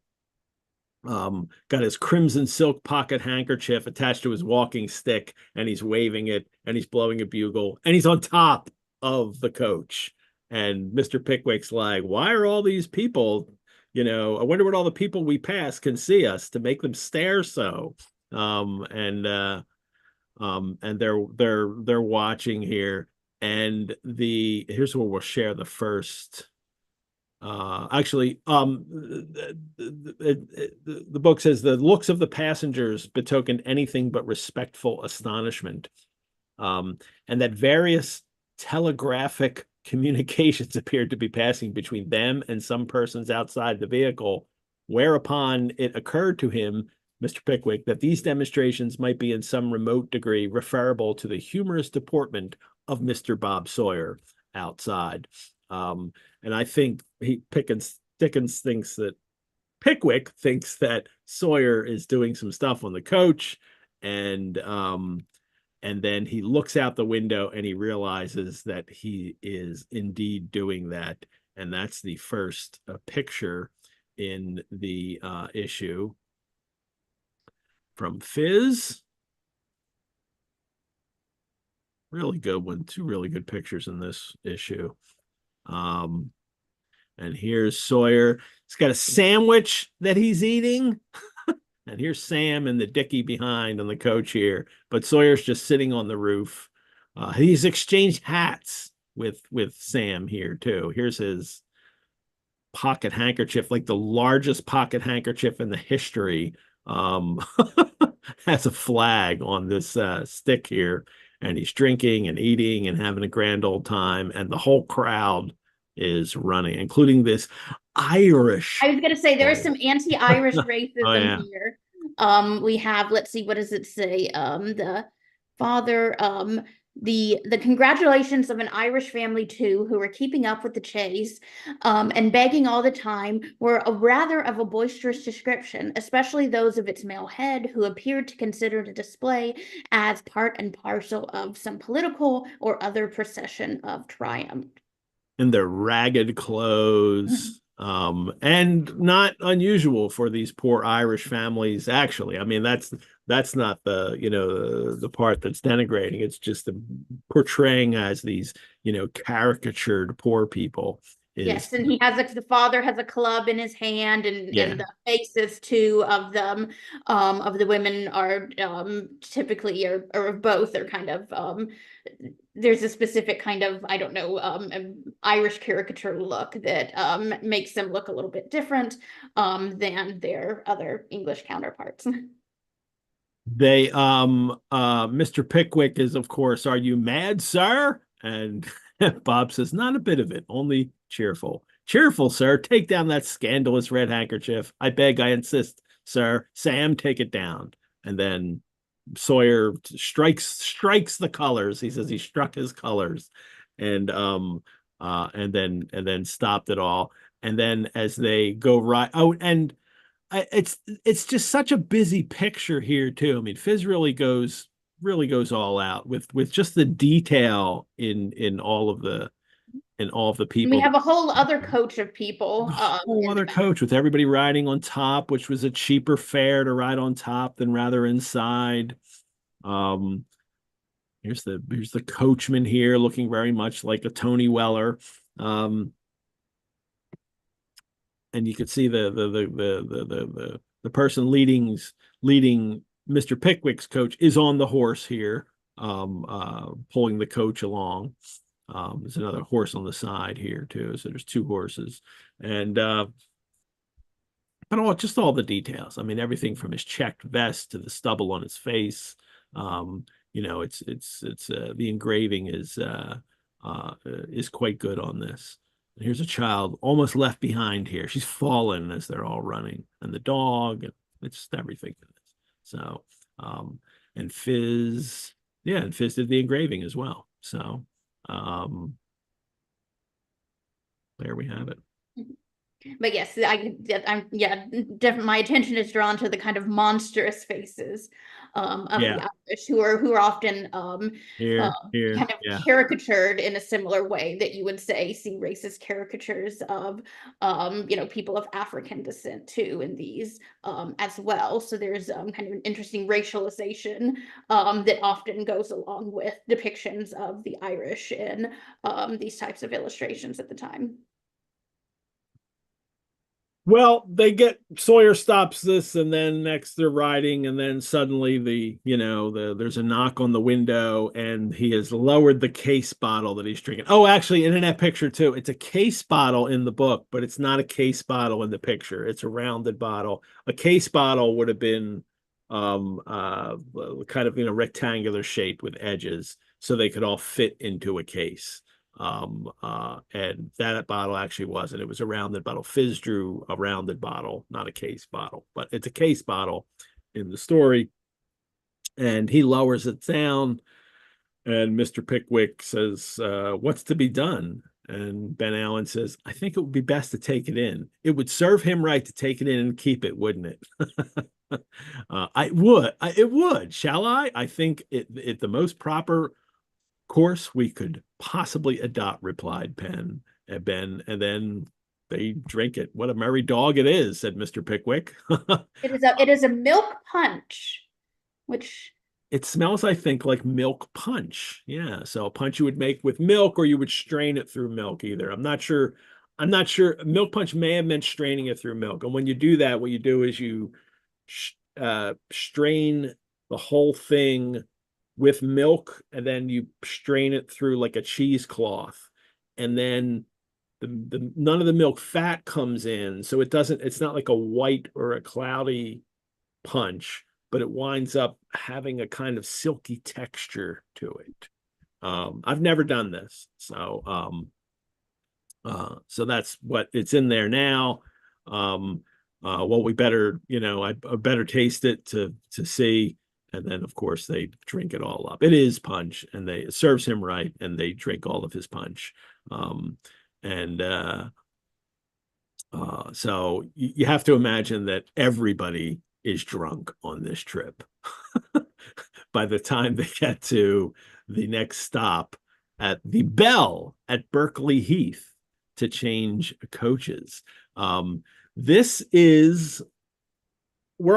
got his crimson silk pocket handkerchief attached to his walking stick, and he's waving it, and he's blowing a bugle, and he's on top of the coach. And Mr. Pickwick's like, why are all these people, I wonder what all the people we pass can see us to make them stare so. And they're watching here. And here's where we'll share the first. The book says the looks of the passengers betokened anything but respectful astonishment, and that various telegraphic communications appeared to be passing between them and some persons outside the vehicle, whereupon it occurred to him, Mr. Pickwick, that these demonstrations might be in some remote degree referable to the humorous deportment of Mr. Bob Sawyer outside. And I think Dickens thinks that Pickwick thinks that Sawyer is doing some stuff on the coach, and then he looks out the window and he realizes that he is indeed doing that, and that's the first picture in the issue from Fizz. Really good one. Two really good pictures in this issue. And here's Sawyer. He's got a sandwich that he's eating. And here's Sam and the Dickie behind on the coach here. But Sawyer's just sitting on the roof. He's exchanged hats with Sam here too. Here's his pocket handkerchief, like the largest pocket handkerchief in the history. Has a flag on this stick here. And he's drinking and eating and having a grand old time. And the whole crowd is running, including this Irish. I was going to say there is some anti-Irish racism yeah. here. We have, let's see, what does it say? The father, the congratulations of an Irish family too, who were keeping up with the chase, and begging all the time, were rather of a boisterous description, especially those of its male head, who appeared to consider the display as part and parcel of some political or other procession of triumph. In their ragged clothes, and not unusual for these poor Irish families. Actually, I mean that's not the part that's denigrating. It's just the portraying as these caricatured poor people. Yes, and the father has a club in his hand, and the faces too of them, of the women are typically or both are kind of there's a specific kind of, I don't know, Irish caricature look that makes them look a little bit different than their other English counterparts. They Mr. Pickwick is, of course, are you mad, sir? And Bob says, not a bit of it, only cheerful. Cheerful, sir. Take down that scandalous red handkerchief. I beg, I insist, sir. Sam, take it down. And then Sawyer strikes the colors. He says he struck his colors, and then stopped it all. And then as they go right, it's just such a busy picture here too. I mean, Fizz really goes all out with just the detail in all of the people. We have a whole other coach of people. A whole other coach with everybody riding on top, which was a cheaper fare to ride on top than rather inside. Here's the coachman here, looking very much like a Tony Weller. And you could see the person leading Mr. Pickwick's coach is on the horse here, pulling the coach along. There's another horse on the side here too. So there's two horses, and but just all the details. I mean, everything from his checked vest to the stubble on his face. The engraving is quite good on this. And here's a child almost left behind here. She's fallen as they're all running, and the dog, and it's just everything in this. So, and Fizz, yeah, and Fizz did the engraving as well. So, there we have it. But yes, my attention is drawn to the kind of monstrous faces of the Irish, who are often here, kind of caricatured in a similar way that you would see racist caricatures of people of African descent too in these as well. So there's kind of an interesting racialization that often goes along with depictions of the Irish in these types of illustrations at the time. Well, Sawyer stops this, and then next they're riding, and then suddenly there's a knock on the window, and he has lowered the case bottle that he's drinking. Oh, actually, in that picture too, it's a case bottle in the book, but it's not a case bottle in the picture. It's a rounded bottle. A case bottle would have been kind of rectangular shaped with edges, so they could all fit into a case. And that bottle actually wasn't. It was a rounded bottle. Fizz drew a rounded bottle, not a case bottle, but it's a case bottle in the story. And he lowers it down, and Mr. Pickwick says, "What's to be done?" And Ben Allen says, "I think it would be best to take it in. It would serve him right to take it in and keep it, wouldn't it?" It would. Shall I? I think it the most proper course we could possibly adopt, replied Ben, and then they drink it. What a merry dog it is, said Mr. Pickwick. It is a milk punch, which it smells, I think, like milk punch. Yeah, so a punch you would make with milk, or you would strain it through milk. Either I'm not sure. Milk punch may have meant straining it through milk, and when you do that, what you do is you strain the whole thing with milk, and then you strain it through like a cheesecloth, and then the none of the milk fat comes in, so it's not like a white or a cloudy punch, but it winds up having a kind of silky texture to it. I've never done this, so that's what it's in there now. Well, we better, I better taste it to see. And then, of course, they drink it all up. It is punch, and it serves him right, and they drink all of his punch. So you have to imagine that everybody is drunk on this trip by the time they get to the next stop at the Bell at Berkeley Heath to change coaches. We're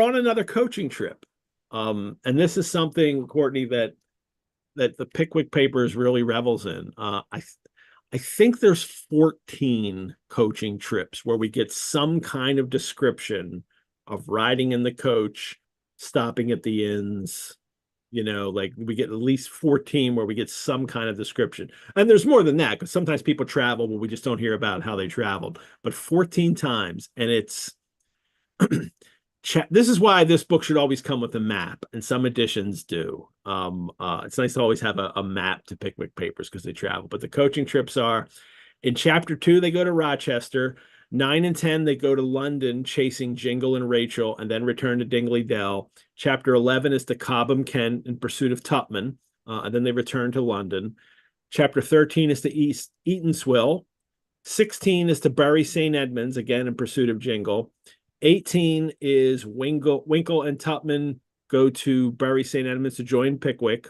on another coaching trip. And this is something, Courtney, that the Pickwick Papers really revels in. I think there's 14 coaching trips where we get some kind of description of riding in the coach, stopping at the inns. Like we get at least 14 where we get some kind of description. And there's more than that, because sometimes people travel, but we just don't hear about how they traveled. But 14 times, and it's this is why this book should always come with a map, and some editions do. It's nice to always have a map to Pickwick Papers because they travel. But the coaching trips are in chapter 2, they go to Rochester. 9 and 10, they go to London chasing Jingle and Rachel, and then return to Dingley Dell. Chapter 11 is to Cobham, Kent, in pursuit of Tupman, and then they return to London. Chapter 13 is to Eatanswill. 16 is to Bury St. Edmunds, again in pursuit of Jingle. 18 is Winkle and Tupman go to Bury St. Edmunds to join Pickwick.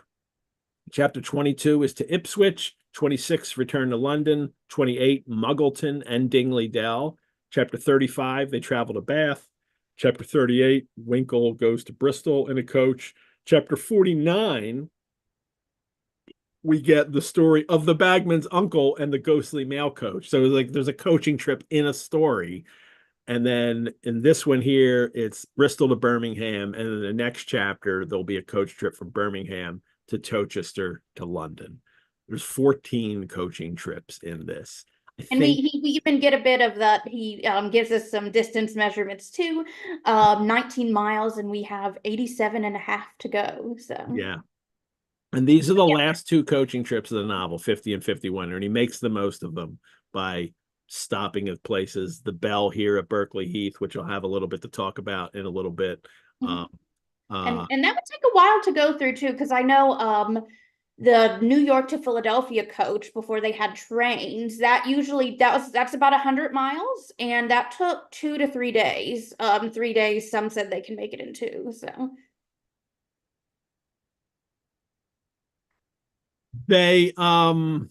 Chapter 22 is to Ipswich. 26, return to London. 28, Muggleton and Dingley Dell. Chapter 35, they travel to Bath. Chapter 38, Winkle goes to Bristol in a coach. Chapter 49, we get the story of the bagman's uncle and the ghostly mail coach. So it's like there's a coaching trip in a story. And then in this one here, it's Bristol to Birmingham. And in the next chapter, there'll be a coach trip from Birmingham to Towcester to London. There's 14 coaching trips in this. I And think, we even get a bit of that. He gives us some distance measurements too, 19 miles, and we have 87 and a half to go. So yeah. And these are the last two coaching trips of the novel, 50 and 51. And he makes the most of them by stopping at places, the Bell here at Berkeley Heath, which I'll have a little bit to talk about in a little bit. Mhm. Uh, And that would take a while to go through too, because I know the New York to Philadelphia coach before they had trains, that's about 100 miles, and that took 2 to 3 days. 3 days, some said they can make it in two. So they oh,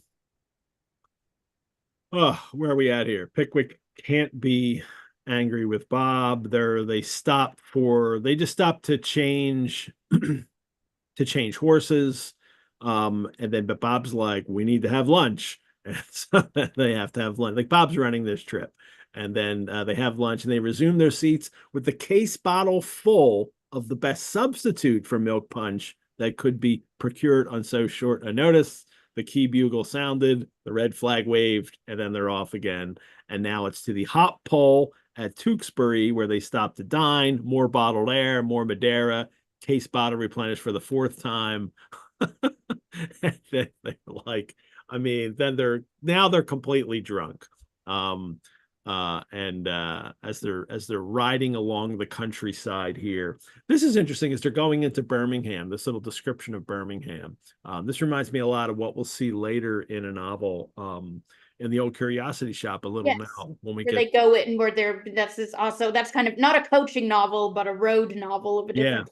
where are we at here? Pickwick can't be angry with Bob. They just stopped to change horses. And then but Bob's like, we need to have lunch. And so they have to have lunch. Like Bob's running this trip. And then they have lunch and they resume their seats with the case bottle full of the best substitute for milk punch that could be procured on so short a notice. The key bugle sounded, the red flag waved, and then they're off again. And now it's to the hop pole at Tewkesbury, where they stop to dine, more bottled air, more Madeira, case bottle replenished for the fourth time. They like, I mean, then they're completely drunk. Um, and as they're riding along the countryside here, this is interesting as they're going into Birmingham. This little description of Birmingham. This reminds me a lot of what we'll see later in a novel. In the old Curiosity Shop, a little yes, now when we where get they go it and where they're that's kind of not a coaching novel, but a road novel of a yeah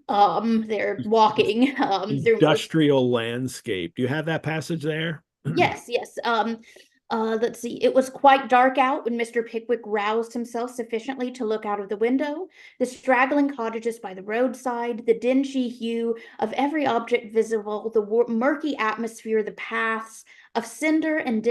different. They're walking through most. industrial landscape. Do you have that passage there? Yes, yes. Let's see. It was quite dark out when Mr. Pickwick roused himself sufficiently to look out of the window. The straggling cottages by the roadside, the dingy hue of every object visible, the murky atmosphere, the paths of cinder and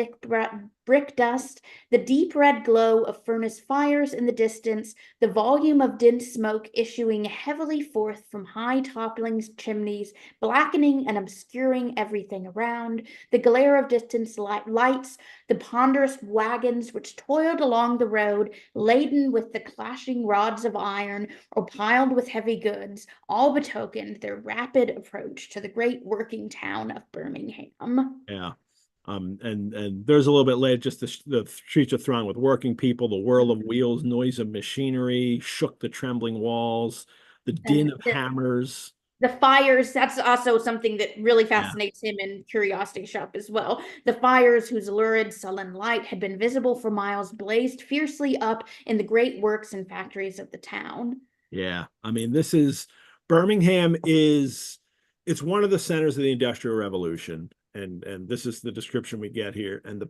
brick dust, the deep red glow of furnace fires in the distance, the volume of dense smoke issuing heavily forth from high toppling chimneys, blackening and obscuring everything around, the glare of distant lights, the ponderous wagons which toiled along the road, laden with the clashing rods of iron or piled with heavy goods, all betokened their rapid approach to the great working town of Birmingham. Yeah. And there's a little bit later, just the streets are thronged with working people, the whirl of wheels, noise of machinery shook the trembling walls, the din And of hammers. the fires, that's also something that really Yeah. fascinates him in Curiosity Shop as well. The fires, whose lurid, sullen light had been visible for miles, blazed fiercely up in the great works and factories of the town. Yeah. I mean, this is Birmingham it's one of the centers of the Industrial Revolution. And this is the description we get here. And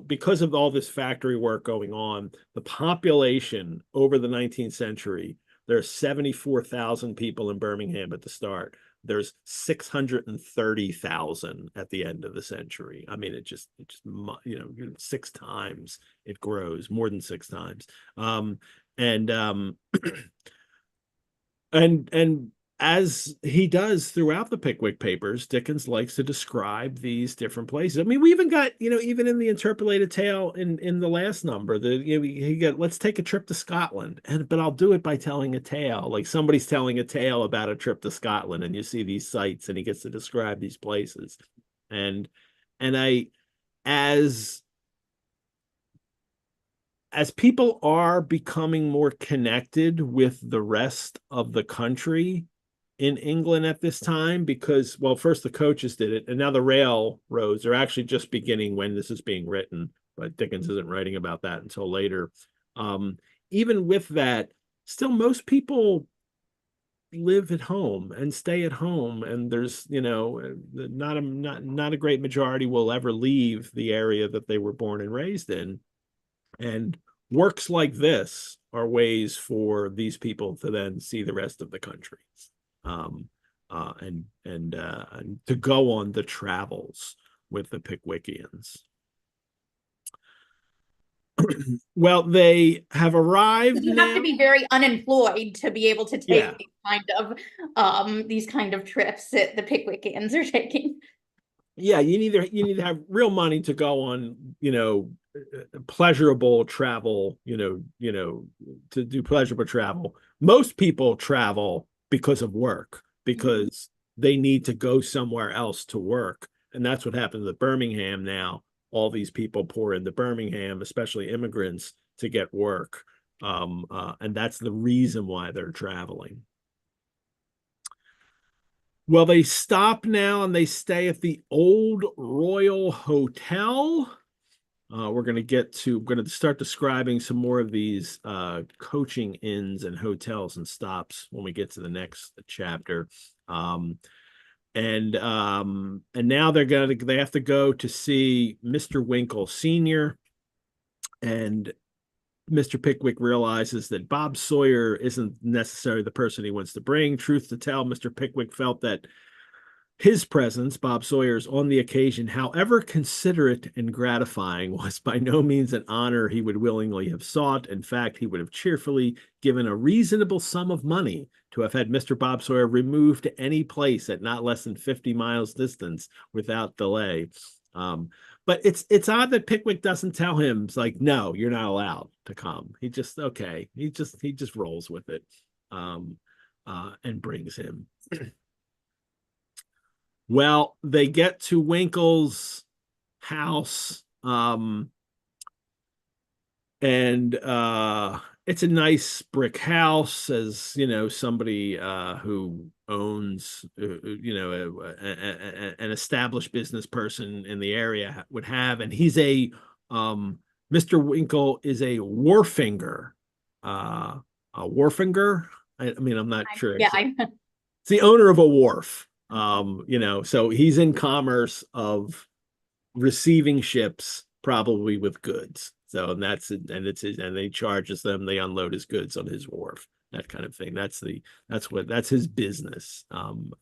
because of all this factory work going on, the population over the 19th century, there are 74,000 people in Birmingham at the start. There's 630,000 at the end of the century. I mean, six times it grows, more than six times. And and as he does throughout the Pickwick Papers, Dickens likes to describe these different places. I mean, we even got, even in the interpolated tale in the last number, he got, let's take a trip to Scotland, but I'll do it by telling a tale. Like somebody's telling a tale about a trip to Scotland, and you see these sites, and he gets to describe these places, and I as people are becoming more connected with the rest of the country in England at this time, because, well, first the coaches did it, and now the railroads are actually just beginning when this is being written, but Dickens isn't writing about that until later. Um, Even with that, still most people live at home and stay at home, and there's not a great majority will ever leave the area that they were born and raised in. And works like this are ways for these people to then see the rest of the country, um, and to go on the travels with the Pickwickians. Well, they have arrived You have now. to be very unemployed to be able to Yeah. take these kind of trips that the Pickwickians are taking. Yeah, you need to have real money to go on, pleasurable travel, to do pleasurable travel. Most people travel because of work, because they need to go somewhere else to work. And that's what happens at Birmingham now. All these people pour into Birmingham, especially immigrants, to get work. And that's the reason why they're traveling. Well, they stop now and they stay at the Old Royal Hotel. We're going to start describing some more of these coaching inns and hotels and stops when we get to the next chapter. And now they have to go to see Mr. Winkle Senior, and Mr. Pickwick realizes that Bob Sawyer isn't necessarily the person he wants to bring. Truth to tell, Mr. Pickwick felt that his presence, Bob Sawyer's, on the occasion, however considerate and gratifying, was by no means an honor he would willingly have sought. In fact, he would have cheerfully given a reasonable sum of money to have had Mr. Bob Sawyer removed to any place at not less than 50 miles distance without delay. But it's odd that Pickwick doesn't tell him, it's like, no, you're not allowed to come. He just, okay. He just rolls with it, and brings him. Well, they get to Winkle's house, and it's a nice brick house, as somebody who owns an established business person in the area would have. And he's Mr. Winkle is a wharfinger. A wharfinger, I mean, I'm not sure. Yeah, It's the owner of a wharf. So he's in commerce of receiving ships, probably with goods. So, and he charges them, they unload his goods on his wharf, that kind of thing. That's his business. And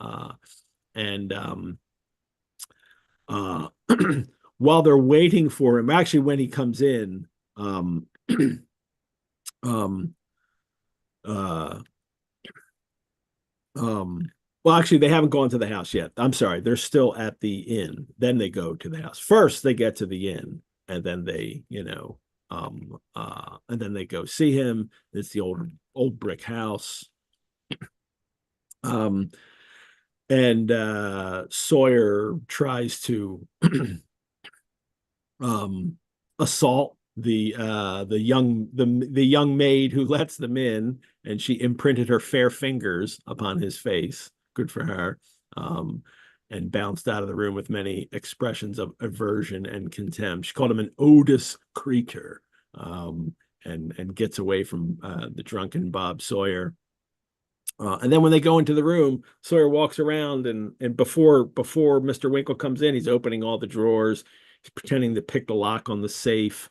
while they're waiting for him, actually, when he comes in, um, um, uh, well, actually, they haven't gone to the house yet. I'm sorry. They're still at the inn. Then they go to the house. First, they get to the inn, and then and then they go see him. It's the old brick house. And Sawyer tries to assault the young maid who lets them in, and she imprinted her fair fingers upon his face. Good for her. And bounced out of the room with many expressions of aversion and contempt. She called him an odious creature, and gets away from the drunken Bob Sawyer. And then when they go into the room, Sawyer walks around, and before Mr. Winkle comes in, he's opening all the drawers. He's pretending to pick the lock on the safe.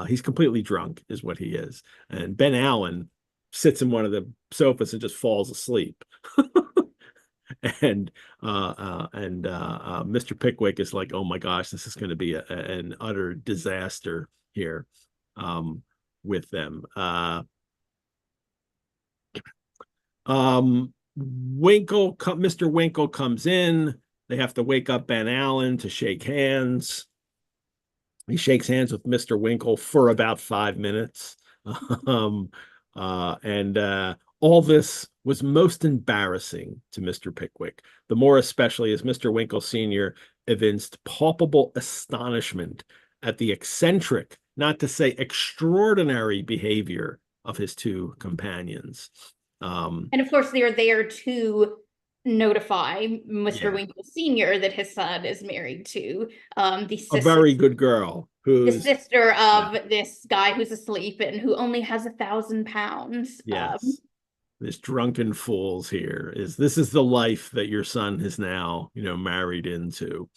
He's completely drunk, is what he is. And Ben Allen sits in one of the sofas and just falls asleep. And Mr. Pickwick is like, oh my gosh, this is going to be an utter disaster here, with them. Mr. Winkle comes in. They have to wake up Ben Allen to shake hands. He shakes hands with Mr. Winkle for about 5 minutes. And all this was most embarrassing to Mr. Pickwick, the more especially as Mr. Winkle Senior evinced palpable astonishment at the eccentric, not to say extraordinary, behavior of his two companions. and of course they're there to notify Mr. Yeah. Winkle Senior that his son is married to A very good girl the who's, sister yeah, of this guy who's asleep and who only has 1,000 pounds. yes, this drunken fool's here. This is the life that your son is now, married into.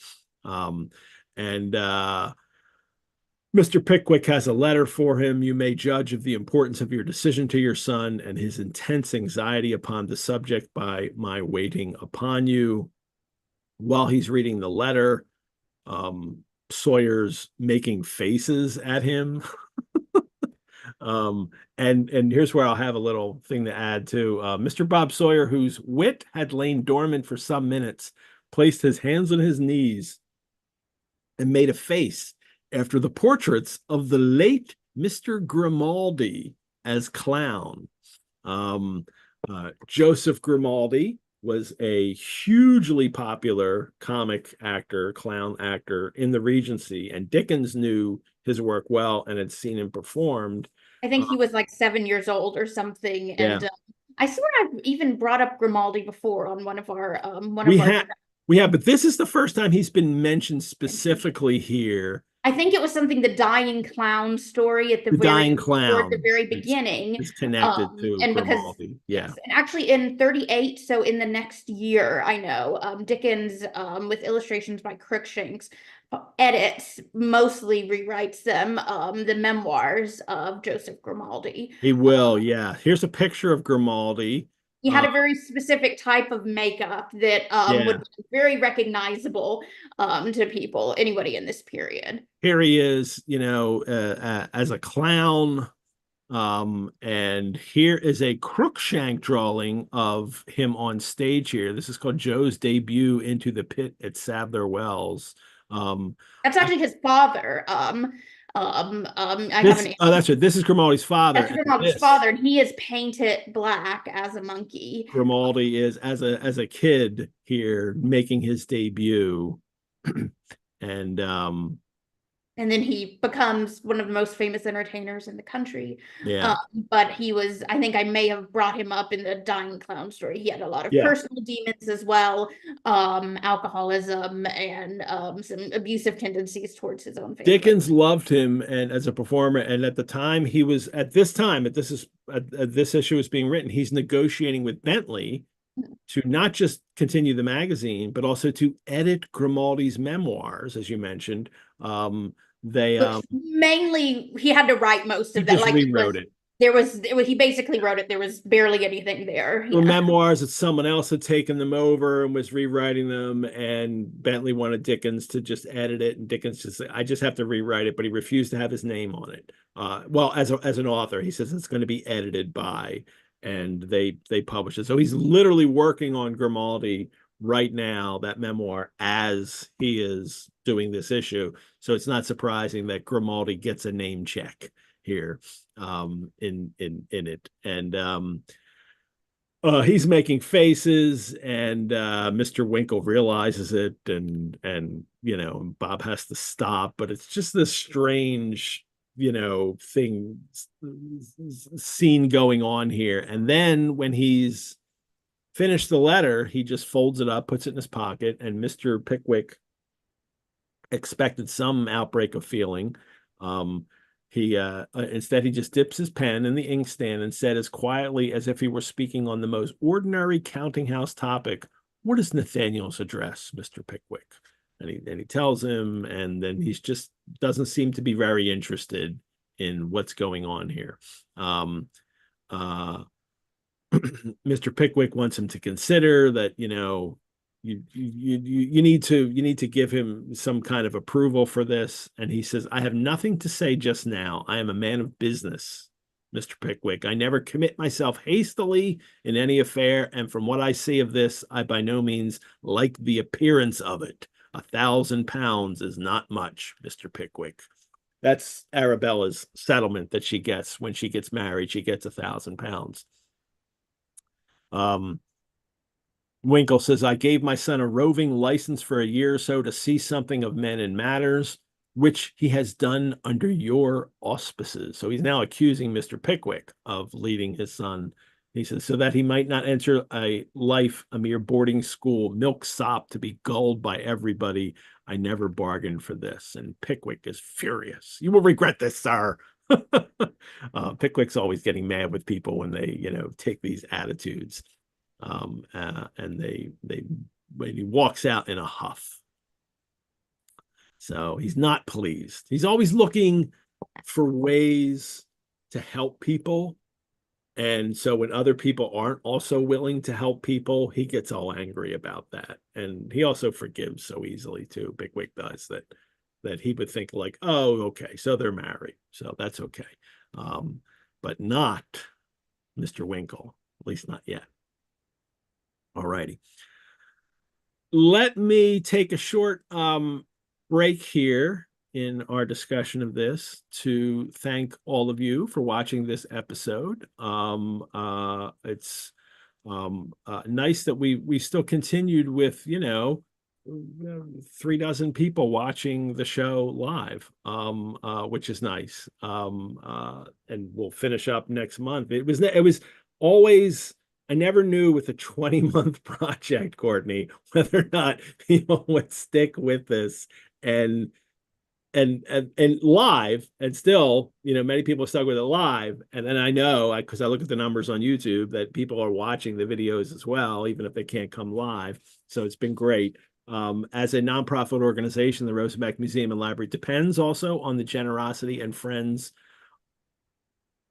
And Mr. Pickwick has a letter for him. You may judge of the importance of your decision to your son and his intense anxiety upon the subject by my waiting upon you. While he's reading the letter, Sawyer's making faces at him. And here's where I'll have a little thing to add too. Mr. Bob Sawyer, whose wit had lain dormant for some minutes, placed his hands on his knees and made a face after the portraits of the late Mr. Grimaldi as clown. Joseph Grimaldi was a hugely popular comic actor, clown actor in the Regency, and Dickens knew his work well and had seen him performed. I think he was like 7 years old or something. Yeah, And I swear I've even brought up Grimaldi before on one of our we have, but this is the first time he's been mentioned specifically here. I think it was something, the dying clown story at the dying clown at the very beginning. It's connected to and Grimaldi. Because yeah. yes, and actually in 38, so in the next year, I know, Dickens, with illustrations by Crookshanks, edits, mostly rewrites them, the memoirs of Joseph Grimaldi. He will, yeah. Here's a picture of Grimaldi. He had a very specific type of makeup that would be very recognizable to people, anybody in this period. Here he is, as a clown. And here is a Crookshank drawing of him on stage here. This is called Joe's debut into the pit at Sadler Wells. That's actually his father. That's right. This is Grimaldi's father. That's Grimaldi's father, and he is painted black as a monkey. Grimaldi is as a kid here making his debut, and then he becomes one of the most famous entertainers in the country. Yeah. But he was, I think I may have brought him up in the dying clown story. He had a lot of personal demons as well, alcoholism, and some abusive tendencies towards his own family. Dickens loved him and as a performer, and at the time he was this issue is being written, he's negotiating with Bentley to not just continue the magazine, but also to edit Grimaldi's memoirs, as you mentioned. Mainly he had to write most of that. Like rewrote it. He basically wrote it. There was barely anything there. The memoirs that someone else had taken them over and was rewriting them, and Bentley wanted Dickens to just edit it, and Dickens just said, I just have to rewrite it, but he refused to have his name on it. Well, as an author, he says it's going to be edited by, and they publish it. So he's literally working on Grimaldi right now, that memoir, as he is doing this issue. So it's not surprising that Grimaldi gets a name check here in it. And he's making faces, and Mr. Winkle realizes it, and Bob has to stop, but it's just this strange scene going on here. And then when he's finished the letter, he just folds it up, puts it in his pocket, and Mr. Pickwick expected some outbreak of feeling. Instead he just dips his pen in the inkstand and said as quietly as if he were speaking on the most ordinary counting house topic, "What is Nathaniel's address, Mr. Pickwick?" And he tells him, and then he's just doesn't seem to be very interested in what's going on here. Mr. Pickwick wants him to consider that, you need to give him some kind of approval for this. And he says, I have nothing to say just now. I am a man of business, Mr. Pickwick. I never commit myself hastily in any affair. And from what I see of this, I by no means like the appearance of it. £1,000 is not much, Mr. Pickwick. That's Arabella's settlement that she gets when she gets married. She gets £1,000. Winkle says, I gave my son a roving license for a year or so to see something of men and matters, which he has done under your auspices. So he's now accusing Mr. Pickwick of leading his son. He says, so that he might not enter a life, a mere boarding school, milk sop to be gulled by everybody. I never bargained for this. And Pickwick is furious. You will regret this, sir. Pickwick's always getting mad with people when they, take these attitudes. And when he walks out in a huff. So he's not pleased. He's always looking for ways to help people. And so when other people aren't also willing to help people, he gets all angry about that. And he also forgives so easily too. Pickwick does that. that he would think like, oh, okay, so they're married, so that's okay. But not Mr. Winkle, at least not yet. All righty. Let me take a short break here in our discussion of this to thank all of you for watching this episode. It's nice that we still continued with, 36 people watching the show live, which is nice. And we'll finish up next month. It was always, I never knew with a 20-month project, Courtney, whether or not people would stick with this and live, and still, many people stuck with it live. And then I know, because I look at the numbers on YouTube, that people are watching the videos as well, even if they can't come live. So it's been great. As a nonprofit organization, the Rosenbach Museum and Library depends also on the generosity and friends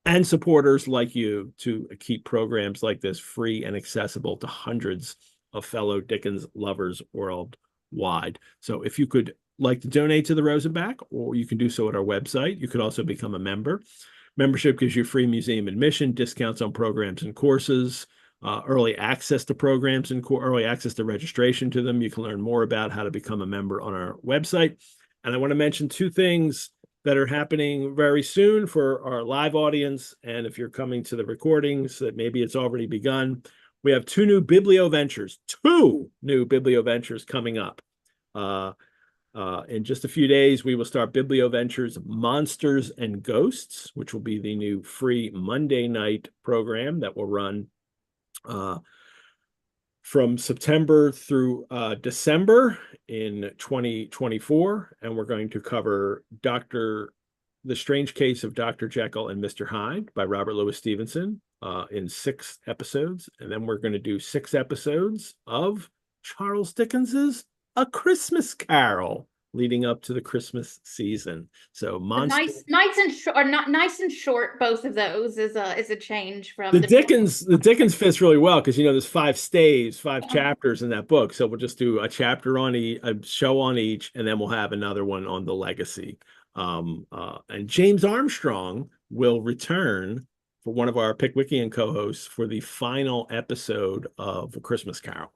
and supporters like you to keep programs like this free and accessible to hundreds of fellow Dickens lovers worldwide. So if you could like to donate to the Rosenbach, or you can do so at our website. You could also become a member. Membership gives you free museum admission, discounts on programs and courses, early access to programs and early access to registration to them. You can learn more about how to become a member on our website. And I want to mention two things that are happening very soon for our live audience. And if you're coming to the recordings, that maybe it's already begun. We have two new biblioventures coming up. In just a few days, we will start Biblioventures Monsters and Ghosts, which will be the new free Monday night program that will run from September through December in 2024. And we're going to cover The Strange Case of Dr. Jekyll and Mr. Hyde by Robert Louis Stevenson in 6 episodes. And then we're going to do 6 episodes of Charles Dickens's A Christmas Carol, leading up to the Christmas season. So nice and short, or not nice and short. Both of those is a change from the Dickens fits really well because there's 5 staves, 5 chapters in that book. So we'll just do a chapter on a show on each, and then we'll have another one on the legacy. And James Armstrong will return for one of our Pickwickian co-hosts for the final episode of A Christmas Carol.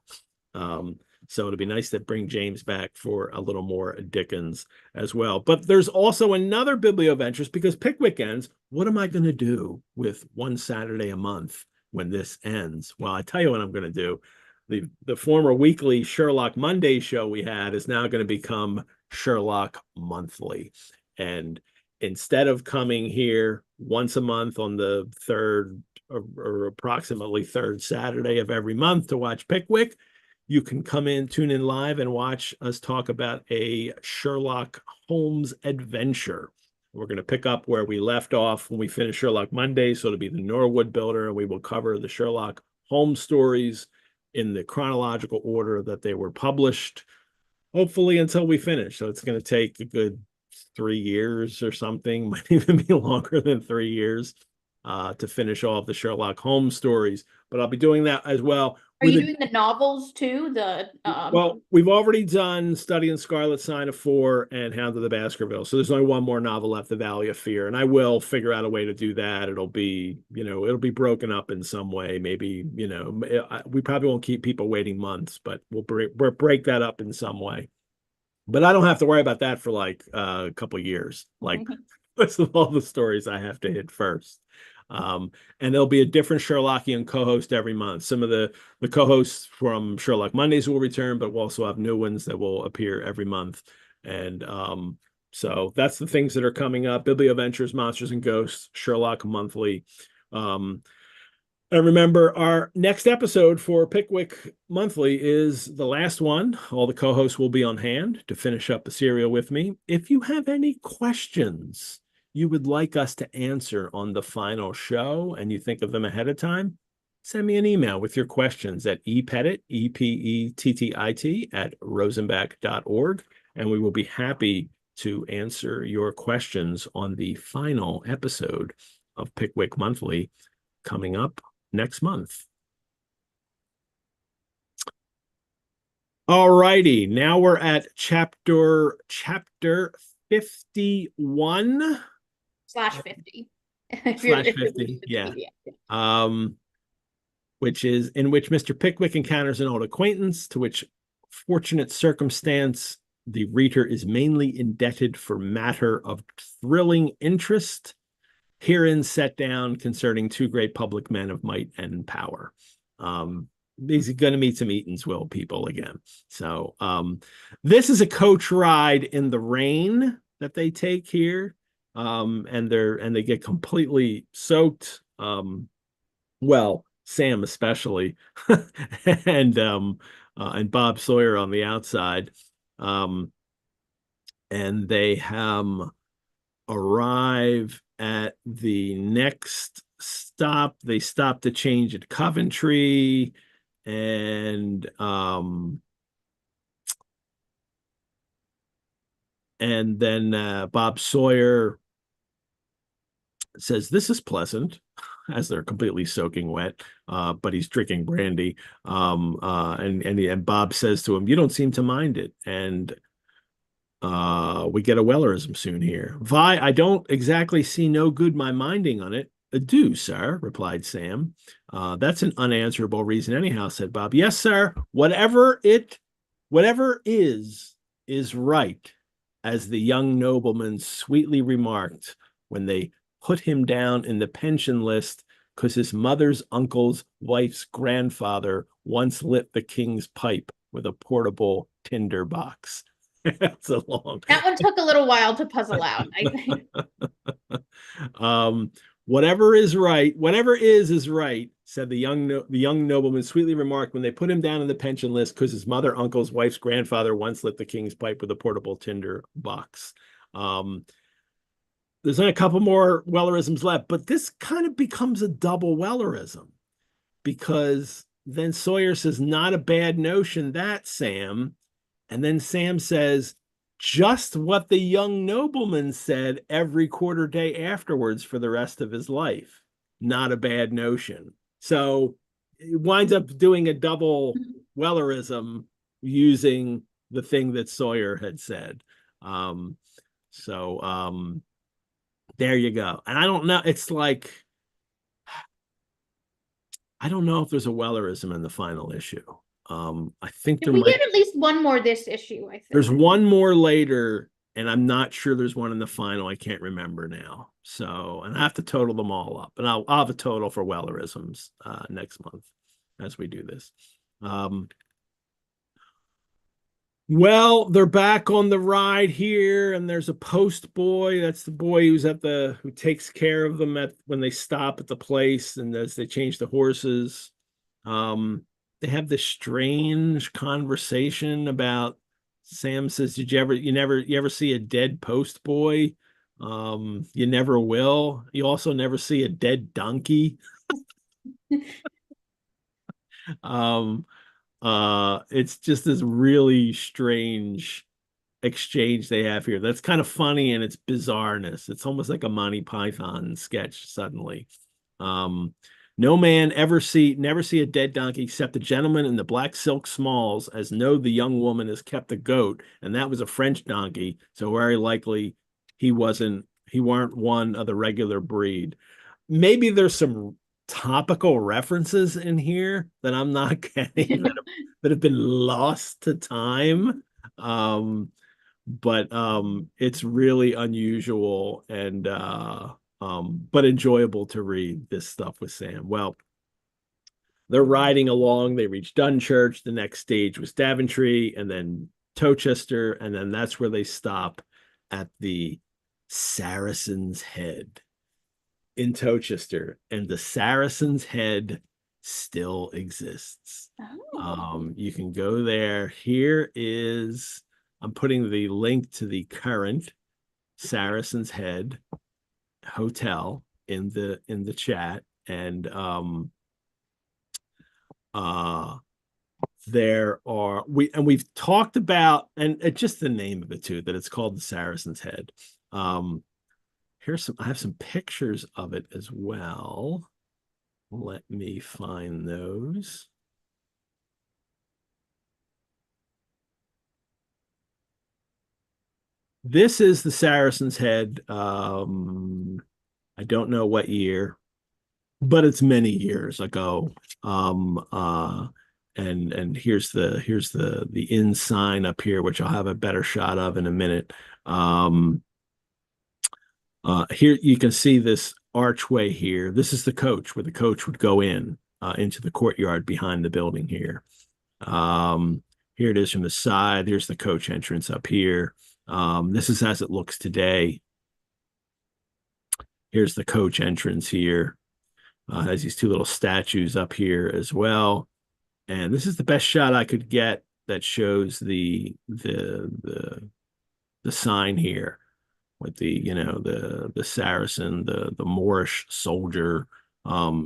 So it'll be nice to bring James back for a little more Dickens as well. But there's also another Biblioventures, because Pickwick ends. What am I going to do with one Saturday a month when this ends? Well, I tell you what I'm going to do. The former weekly Sherlock Monday show we had is now going to become Sherlock Monthly. And instead of coming here once a month on the third or approximately third Saturday of every month to watch Pickwick, you can tune in live and watch us talk about a Sherlock Holmes adventure. We're going to pick up where we left off when we finish Sherlock Monday. So it'll be the Norwood Builder, and we will cover the Sherlock Holmes stories in the chronological order that they were published, hopefully until we finish. So it's going to take a good 3 years or something, might even be longer than 3 years to finish all of the Sherlock Holmes stories. But I'll be doing that as well. Are you doing the novels too? Well, we've already done Study in Scarlet, Sign of 4, and Hound of the Baskervilles. So there's only one more novel left, The Valley of Fear, and I will figure out a way to do that. It'll be, it'll be broken up in some way. Maybe, we probably won't keep people waiting months, but we'll break that up in some way. But I don't have to worry about that for like a couple of years. Like, most of all the stories I have to hit first. And there'll be a different Sherlockian co-host every month. Some of the co-hosts from Sherlock Mondays will return, but we'll also have new ones that will appear every month. And so that's the things that are coming up: Biblioventures, Monsters and Ghosts, Sherlock Monthly. And remember, our next episode for Pickwick Monthly is the last one. All the co-hosts will be on hand to finish up the serial with me. If you have any questions you would like us to answer on the final show and you think of them ahead of time, send me an email with your questions at epettit, E-P-E-T-T-I-T, @rosenbach.org, and we will be happy to answer your questions on the final episode of Pickwick Monthly coming up next month. All righty. Now we're at chapter 51 slash 50. If you're slash if you're 50. Yeah. yeah. Um, which is in which Mr. Pickwick encounters an old acquaintance to which fortunate circumstance the reader is mainly indebted for matter of thrilling interest, herein set down concerning two great public men of might and power. He's going to meet some Eatanswill people again. So this is a coach ride in the rain that they take here. And they get completely soaked. Well, Sam especially, and Bob Sawyer on the outside. Um, and they arrive at the next stop. They stop to change at Coventry, and then Bob Sawyer says, "This is pleasant," as they're completely soaking wet, but he's drinking brandy. And Bob says to him, "You don't seem to mind it." And we get a Wellerism soon here. I don't exactly see no good my minding on it. Do, sir, replied Sam. That's an unanswerable reason anyhow, said Bob. Yes, sir. Whatever is right, as the young nobleman sweetly remarked when they put him down in the pension list because his mother's uncle's wife's grandfather once lit the king's pipe with a portable tinder box. That's a long. That one took a little while to puzzle out, I think. Whatever is right, whatever is right, said the young nobleman sweetly remarked when they put him down in the pension list because his mother, uncle's wife's grandfather once lit the king's pipe with a portable tinder box. There's only a couple more Wellerisms left, but this kind of becomes a double Wellerism because then Sawyer says, "Not a bad notion that, Sam." And then Sam says, "Just what the young nobleman said every quarter day afterwards for the rest of his life. Not a bad notion." So it winds up doing a double Wellerism using the thing that Sawyer had said. So there you go. And I don't know. It's like, I don't know if there's a Wellerism in the final issue. I think there We might. get at least one more this issue, I There's think. one more later, and I'm not sure there's one in the final. I can't remember now. So, and I have to total them all up, and I'll have a total for Wellerisms next month as we do this. Well, they're back on the ride here, and there's a post boy. That's the boy who takes care of them when they stop at the place, and as they change the horses. They have this strange conversation about, Sam says, "Did you ever see a dead post boy? You never will. You also never see a dead donkey." Um, it's just this really strange exchange they have here. That's kind of funny in its bizarreness. It's almost like a Monty Python sketch suddenly. Um, no man never see a dead donkey except the gentleman in the black silk smalls, as know the young woman has kept a goat, and that was a French donkey, so very likely he weren't one of the regular breed. Maybe there's some topical references in here that I'm not getting that have been lost to time. But it's really unusual and but enjoyable to read this stuff with Sam. Well, they're riding along. They reach Dunchurch. The next stage was Daventry, and then Towcester, and then that's where they stop at the Saracen's Head in Towcester, and the Saracen's Head still exists. Oh. You can go there. I'm putting the link to the current Saracen's Head Hotel in the chat, and uh we've talked about, and just the name of it too, that it's called the Saracen's Head. I have some pictures of it as well. Let me find those. This is the Saracen's Head. I don't know what year, but it's many years ago. And here's the inn sign up here, which I'll have a better shot of in a minute. Here you can see this archway here. This is the coach where the coach would go in into the courtyard behind the building here. Here it is from the side. Here's the coach entrance up here. This is as it looks today. Here's the coach entrance here. Has these two little statues up here as well. And this is the best shot I could get that shows the sign here with the Saracen, the Moorish soldier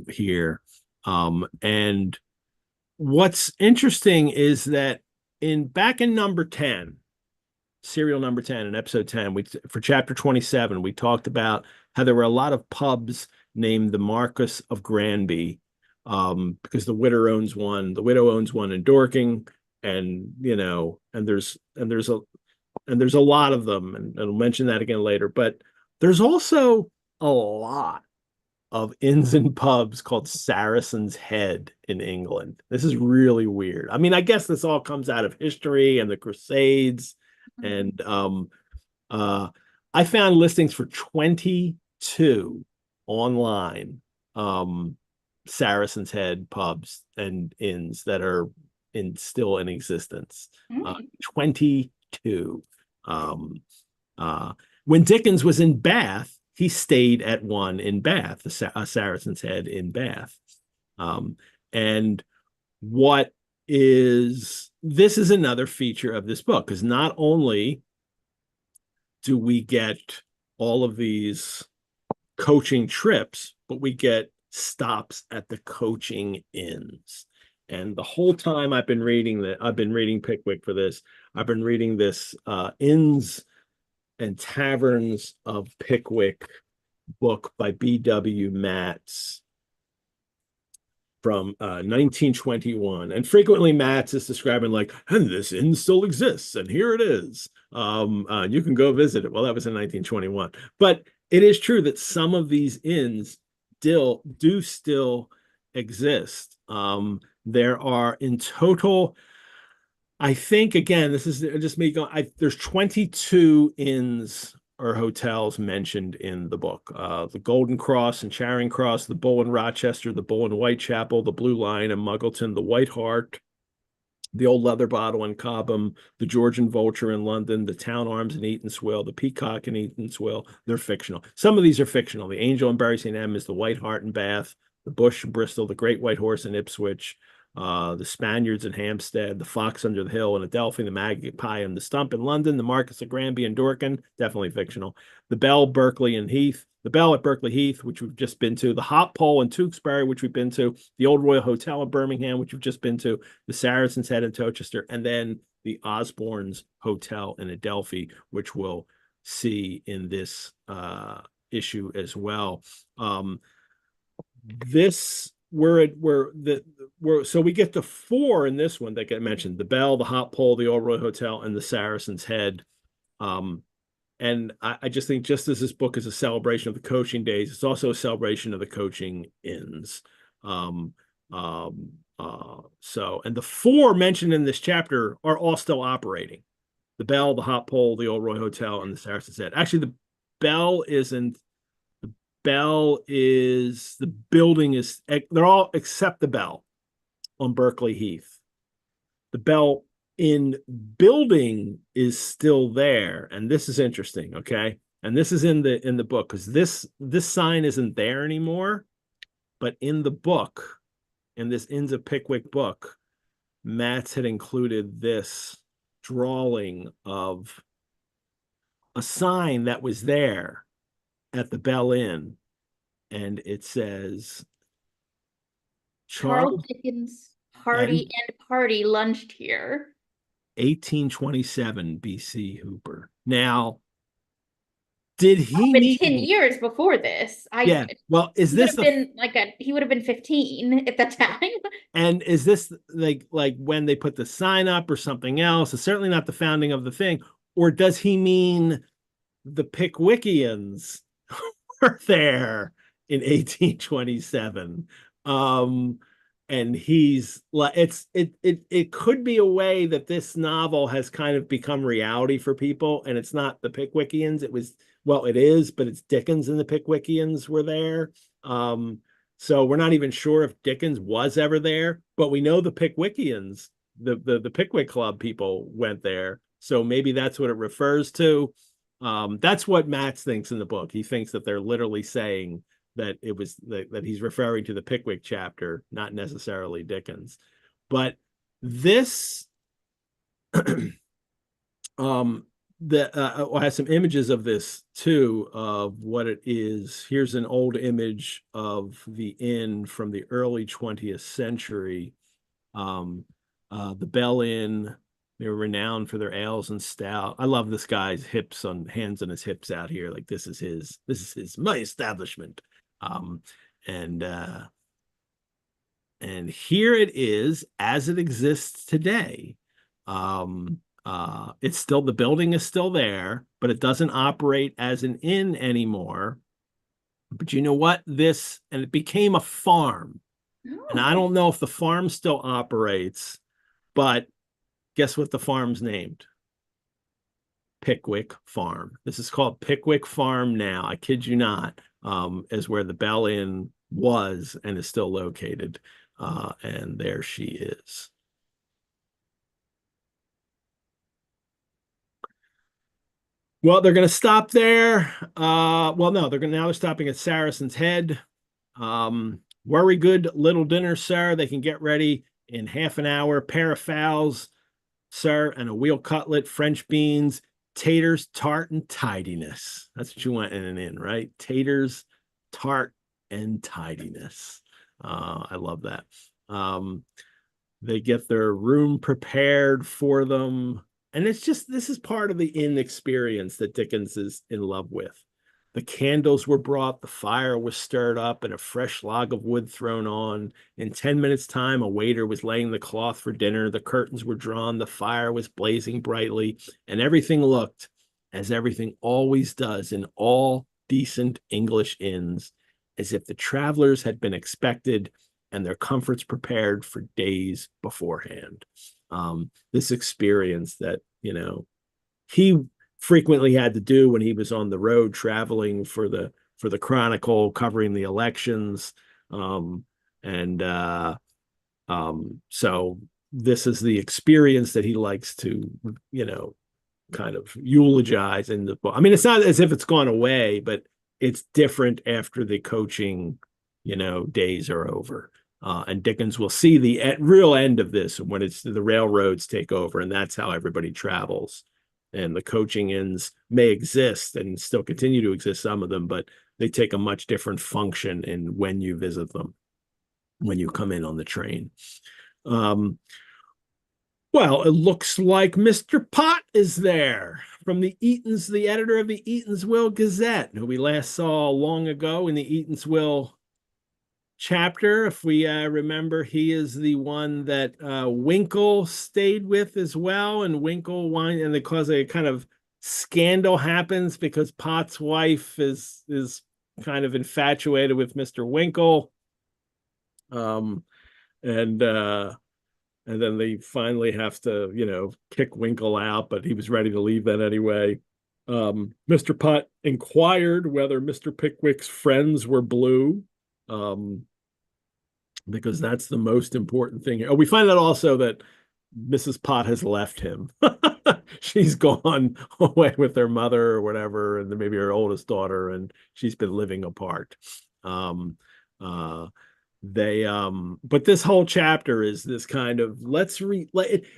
here. And what's interesting is that back in number 10, serial number 10 in episode 10, for chapter 27, we talked about how there were a lot of pubs named the Marquis of Granby, because the widow owns one in Dorking, and there's a lot of them, and I'll mention that again later. But there's also a lot of inns and pubs called Saracen's Head in England. This is really weird. I mean, I guess this all comes out of history and the Crusades. And I found listings for 22 online Saracen's Head pubs and inns that are still in existence. 22. When Dickens was in Bath, he stayed at one in Bath, a Saracen's Head in Bath. And this is another feature of this book, because not only do we get all of these coaching trips, but we get stops at the coaching inns. And the whole time I've been reading Pickwick for this, I've been reading this Inns and Taverns of Pickwick book by B.W. Matz from 1921. And frequently Matz is describing and this inn still exists, and here it is. You can go visit it. Well, that was in 1921. But it is true that some of these inns still exist. There are in total, I think, again, this is just me going, there's 22 inns or hotels mentioned in the book. The Golden Cross and Charing Cross, the Bull in Rochester, the Bull in Whitechapel, the Blue Lion in Muggleton, the White Hart, the Old Leather Bottle in Cobham, the George and Vulture in London, the Town Arms in Eatanswill, the Peacock in Eatanswill. They're fictional. Some of these are fictional. The Angel in Bury St. Edmunds, the White Hart in Bath, the Bush in Bristol, the Great White Horse in Ipswich, the Spaniards in Hampstead, the Fox under the Hill in Adelphi, the Magpie and the Stump in London, the Marquis of Granby in Dorking, definitely fictional, the Bell, Berkeley and Heath, the Bell at Berkeley Heath, which we've just been to, the Hop Pole in Tewkesbury, which we've been to, the Old Royal Hotel in Birmingham, which we've just been to, the Saracen's Head in Towcester, and then the Osborne's Hotel in Adelphi, which we'll see in this issue as well. So we get to 4 in this one that get mentioned: the Bell, the Hop Pole, the Old Royal Hotel, and the Saracen's Head. And I just think, just as this book is a celebration of the coaching days, it's also a celebration of the coaching inns. And the 4 mentioned in this chapter are all still operating: the Bell, the Hop Pole, the Old Royal Hotel, and the Saracen's Head. Actually, the Bell isn't. The building is, they're all except the Bell on Berkeley Heath. The Bell in building is still there, and this is interesting, okay? And this is in the book, because this sign isn't there anymore, but in the book, in this Inns of Pickwick book, Matz had included this drawing of a sign that was there at the Bell Inn, and it says Charles Dickens party and party lunched here. 1827 BC Hooper. Now, did he been 10 years before this? Yeah. Well, is this he would have been 15 at that time? And is this like when they put the sign up or something else? It's certainly not the founding of the thing. Or does he mean the Pickwickians were there in 1827. Um, and he's like, it could be a way that this novel has kind of become reality for people, and it's not the Pickwickians. It was, well, it is, but it's Dickens and the Pickwickians were there. Um, so we're not even sure if Dickens was ever there, but we know the Pickwickians, the Pickwick Club people went there. So maybe that's what it refers to. That's what Max thinks in the book. He thinks that they're literally saying that it was that he's referring to the Pickwick chapter, not necessarily Dickens. But this I have some images of this too, of what it is. Here's an old image of the inn from the early 20th century. Um, the Bell Inn, they were renowned for their ales and stout. I love this guy's hips on hands on his hips out here. Like this is his my establishment. Um, and and here it is as it exists today. It's still, the building is still there, but it doesn't operate as an inn anymore. But you know what? And it became a farm. And I Oh. don't know if the farm still operates, but guess what the farm's named? Pickwick Farm. This is called Pickwick Farm now. I kid you not. Is where the Bell Inn was and is still located. And there she is. Well, they're going to stop there. Well, no, they're stopping at Saracen's Head. Very good little dinner, sir. They can get ready in half an hour. Pair of fowls, sir, and a veal cutlet, French beans, taters, tart, and tidiness. That's what you want in an inn, right? Taters, tart, and tidiness. I love that. They get their room prepared for them. And it's just, this is part of the inn experience that Dickens is in love with. The candles were brought, the fire was stirred up, and a fresh log of wood thrown on. In 10 minutes' time, a waiter was laying the cloth for dinner. The curtains were drawn, the fire was blazing brightly, and everything looked as everything always does in all decent English inns, as if the travelers had been expected and their comforts prepared for days beforehand. This experience that, he frequently had to do when he was on the road traveling for the Chronicle, covering the elections. And so this is the experience that he likes to, kind of eulogize in the book. I mean, it's not as if it's gone away, but it's different after the coaching, days are over. And Dickens will see the real end of this when it's the railroads take over, and that's how everybody travels. And the coaching inns may exist and still continue to exist, some of them, but they take a much different function in when you visit them, when you come in on the train. Well, it looks like Mr. Pott is there from the editor of the Eatanswill Gazette, who we last saw long ago in the Eatanswill chapter. If we remember, he is the one that Winkle stayed with as well, and Winkle and because a kind of scandal happens because Pott's wife is kind of infatuated with Mr. Winkle. And then they finally have to, kick Winkle out, but he was ready to leave then anyway. Mr. Pott inquired whether Mr. Pickwick's friends were blue. Because that's the most important thing. Oh, we find out also that Mrs. Pott has left him. She's gone away with her mother or whatever, and then maybe her oldest daughter, and she's been living apart. But this whole chapter is this kind of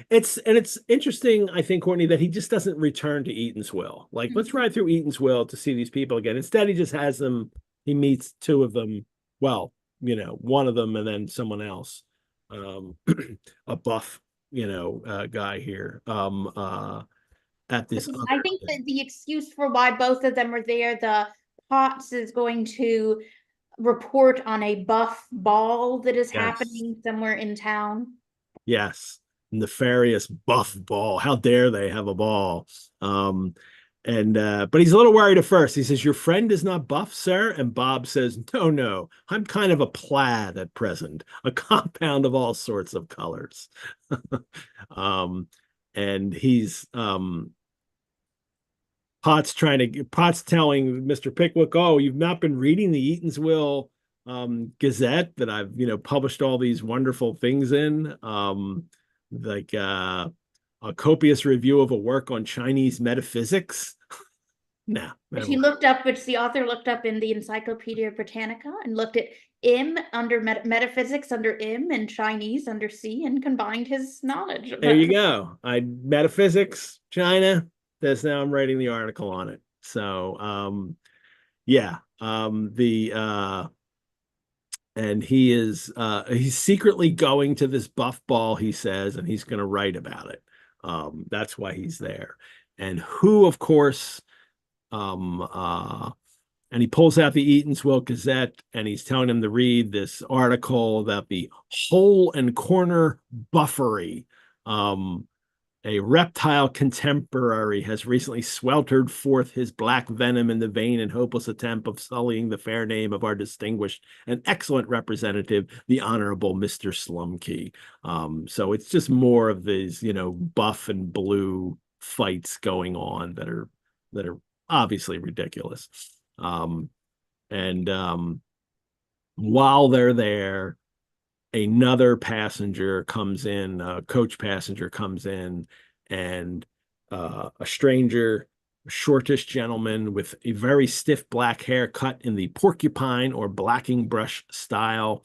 it's interesting, I think, Courtney, that he just doesn't return to Eatanswill. Like, let's ride through Eatanswill to see these people again. Instead, he just has them, he meets two of them. Well, one of them and then someone else, a buff, guy here, at this Because I other think thing. that the excuse for why both of them are there, the Potts is going to report on a buff ball that is Yes, happening somewhere in town. yes, nefarious buff ball. How dare they have a ball? Um, And but he's a little worried at first. He says, "Your friend is not buff, sir." And Bob says, "No, no, I'm kind of a plaid at present, a compound of all sorts of colors." um, and he's Pot's telling Mr. Pickwick, "Oh, you've not been reading the Eatanswill Gazette that I've, published all these wonderful things in, like a copious review of a work on Chinese metaphysics." No, Which never mind. which the author looked up in the Encyclopedia Britannica and looked at im under metaphysics under im and Chinese under C and combined his knowledge of There you that. go. I metaphysics, China. That's now I'm writing the article on it. So yeah. The and he's secretly going to this buff ball, he says, and he's gonna write about it. That's why he's there. And who, of course, and he pulls out the Eatanswill Gazette and he's telling him to read this article about the hole and corner buffery. A reptile contemporary has recently sweltered forth his black venom in the vain and hopeless attempt of sullying the fair name of our distinguished and excellent representative, the Honorable Mr. Slumkey. So it's just more of these, buff and blue fights going on that are obviously ridiculous. And while they're there, another passenger comes in, a coach passenger comes in, and a stranger, a shortish gentleman with a very stiff black hair cut in the porcupine or blacking brush style.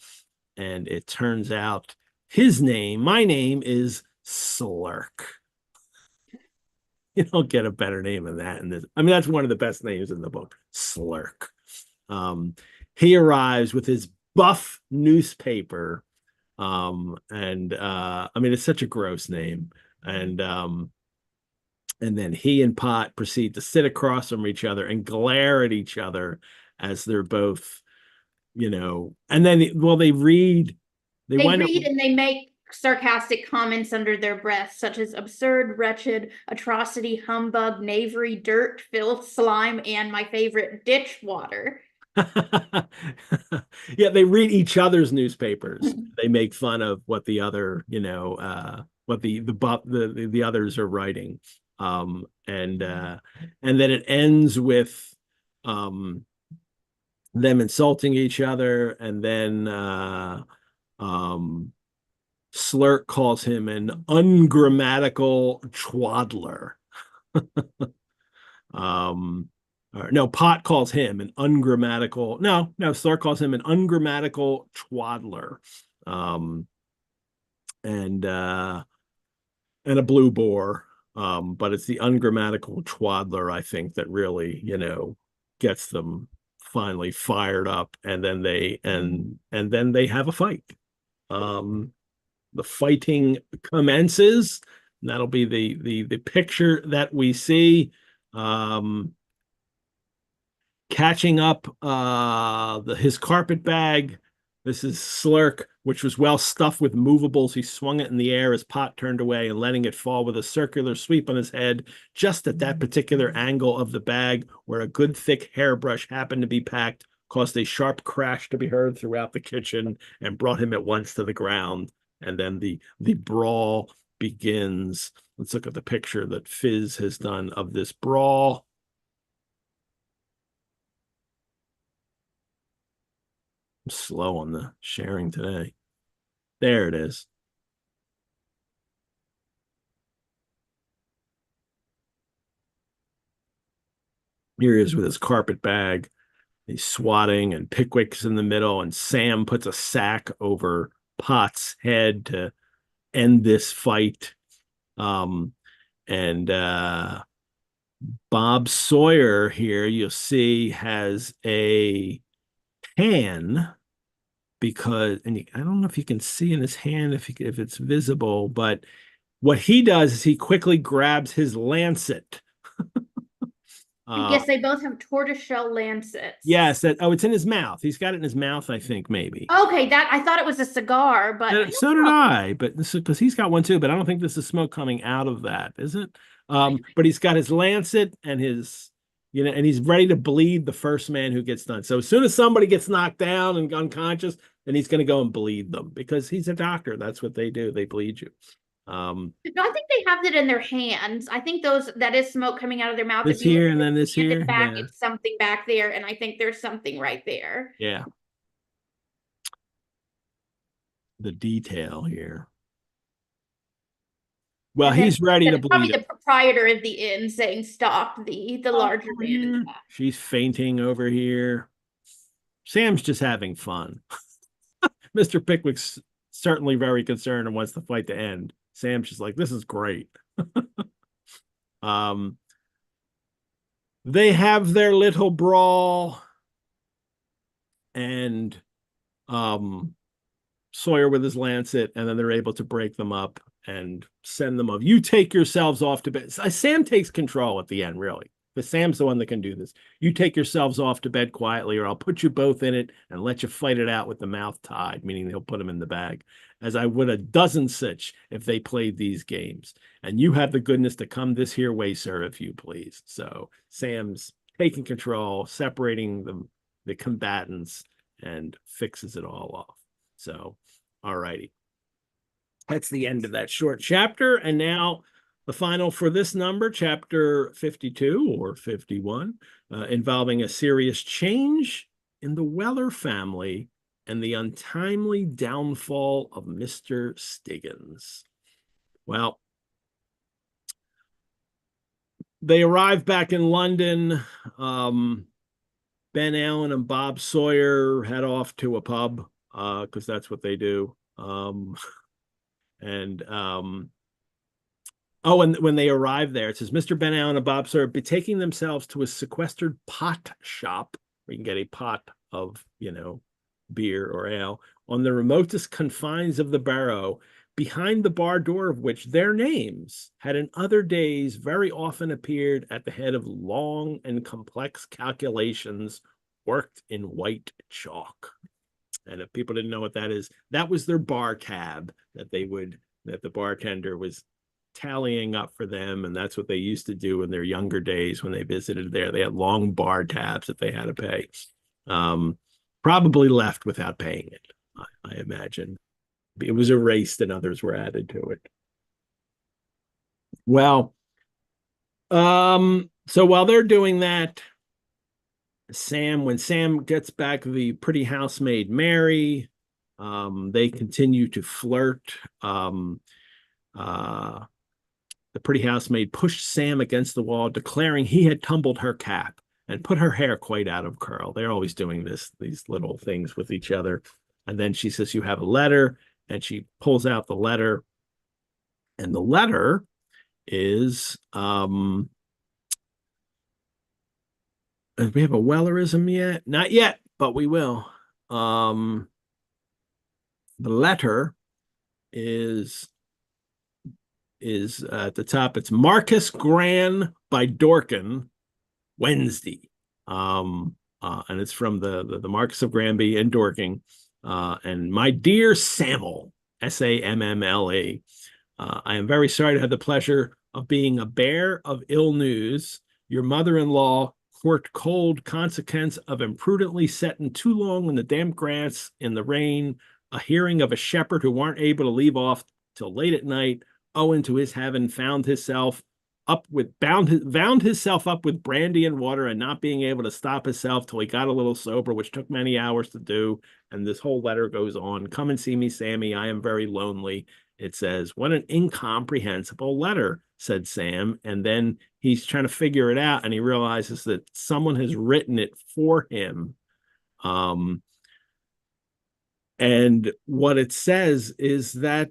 And it turns out my name is Slurk. You don't get a better name than that in this. I mean, that's one of the best names in the book, Slurk. Um, he arrives with his buff newspaper. And I mean, it's such a gross name. And then he and Pot proceed to sit across from each other and glare at each other as they're both, and then, well, they read, They read and they make sarcastic comments under their breath, such as absurd, wretched, atrocity, humbug, knavery, dirt, filth, slime, and my favorite, ditch water. Yeah, they read each other's newspapers. They make fun of what the other, what the others are writing. And then it ends with them insulting each other, and then Slurk calls him an ungrammatical twaddler. No, Pot calls him an ungrammatical. No, Slurk calls him an ungrammatical twaddler, and a blue boar. But it's the ungrammatical twaddler, I think, that really, gets them finally fired up, and then they have a fight. The fighting commences, and that'll be the picture that we see. Catching up his carpet bag. This is Slurk, which was well stuffed with movables. He swung it in the air as Pot turned away and letting it fall with a circular sweep on his head, just at that particular angle of the bag where a good thick hairbrush happened to be packed, caused a sharp crash to be heard throughout the kitchen and brought him at once to the ground. And then the brawl begins. Let's look at the picture that Fizz has done of this brawl. I'm slow on the sharing today. There it is. Here he is with his carpet bag. He's swatting, and Pickwick's in the middle, and Sam puts a sack over Pot's head to end this fight. And Bob Sawyer here, you'll see, has a pan, because, and I don't know if you can see in his hand if it's visible, but what he does is he quickly grabs his lancet Yes, they both have tortoiseshell lancets. Yes, it's in his mouth. He's got it in his mouth, I think, maybe. Okay, that I thought it was a cigar, but no So did problem. I, but this is because he's got one too, but I don't think this is smoke coming out of that, is it? But he's got his lancet and his, and he's ready to bleed the first man who gets done. So as soon as somebody gets knocked down and unconscious, then he's going to go and bleed them because he's a doctor. That's what they do. They bleed you. No, I think they have it in their hands. I think that is smoke coming out of their mouth. This If you look here at and then this here. back, Yeah. it's something back there, and I think there's something right there. Yeah. The detail here. Well, he's ready to Probably bleed the it. proprietor of the inn saying, "Stop the larger man in the back." She's fainting over here. Sam's just having fun. Mr. Pickwick's certainly very concerned and wants the fight to end. Sam's just like, this is great. They have their little brawl, and Sawyer with his lancet, and then they're able to break them up and send them off. You take yourselves off to bed. Sam takes control at the end, really. But Sam's the one that can do this. You take yourselves off to bed quietly, or I'll put you both in it and let you fight it out with the mouth tied, meaning they'll put them in the bag, as I would a dozen such if they played these games. And you have the goodness to come this here way, sir, if you please. So Sam's taking control, separating the combatants, and fixes it all off. So, all righty. That's the end of that short chapter. And now the final for this number, chapter 52 or 51, involving a serious change in the Weller family and the untimely downfall of Mr. Stiggins. Well, they arrived back in London. Ben Allen and Bob Sawyer head off to a pub because that's what they do. And when they arrive there, it says Mr. Ben Allen and Bob Sawyer betaking themselves to a sequestered pot shop where you can get a pot of, beer or ale on the remotest confines of the borough, behind the bar door of which their names had in other days very often appeared at the head of long and complex calculations worked in white chalk. And if people didn't know what that is, that was their bar tab that the bartender was tallying up for them. And that's what they used to do in their younger days when they visited there. They had long bar tabs that they had to pay. Probably left without paying it, I imagine. It was erased and others were added to it. Well, so while they're doing that, when Sam gets back the pretty housemaid Mary, they continue to flirt. The pretty housemaid pushed Sam against the wall, declaring he had tumbled her cap and put her hair quite out of curl. They're always doing these little things with each other. And then she says, "You have a letter," and she pulls out the letter. And the letter is, do we have a Wellerism yet? Not yet, but we will. The letter is at the top. It's Marcus Gran by Dorkin, Wednesday. And it's from the Marquis of Granby and Dorking. And my dear Sammle, Sammle, I am very sorry to have the pleasure of being a bearer of ill news. Your mother-in-law court cold consequence of imprudently setting too long in the damp grass in the rain, a hearing of a shepherd who weren't able to leave off till late at night, owing to his having bound himself up with brandy and water and not being able to stop himself till he got a little sober, which took many hours to do. And this whole letter goes on. Come and see me, Sammy. I am very lonely. It says, what an incomprehensible letter, said Sam. And then he's trying to figure it out, and he realizes that someone has written it for him. And what it says is that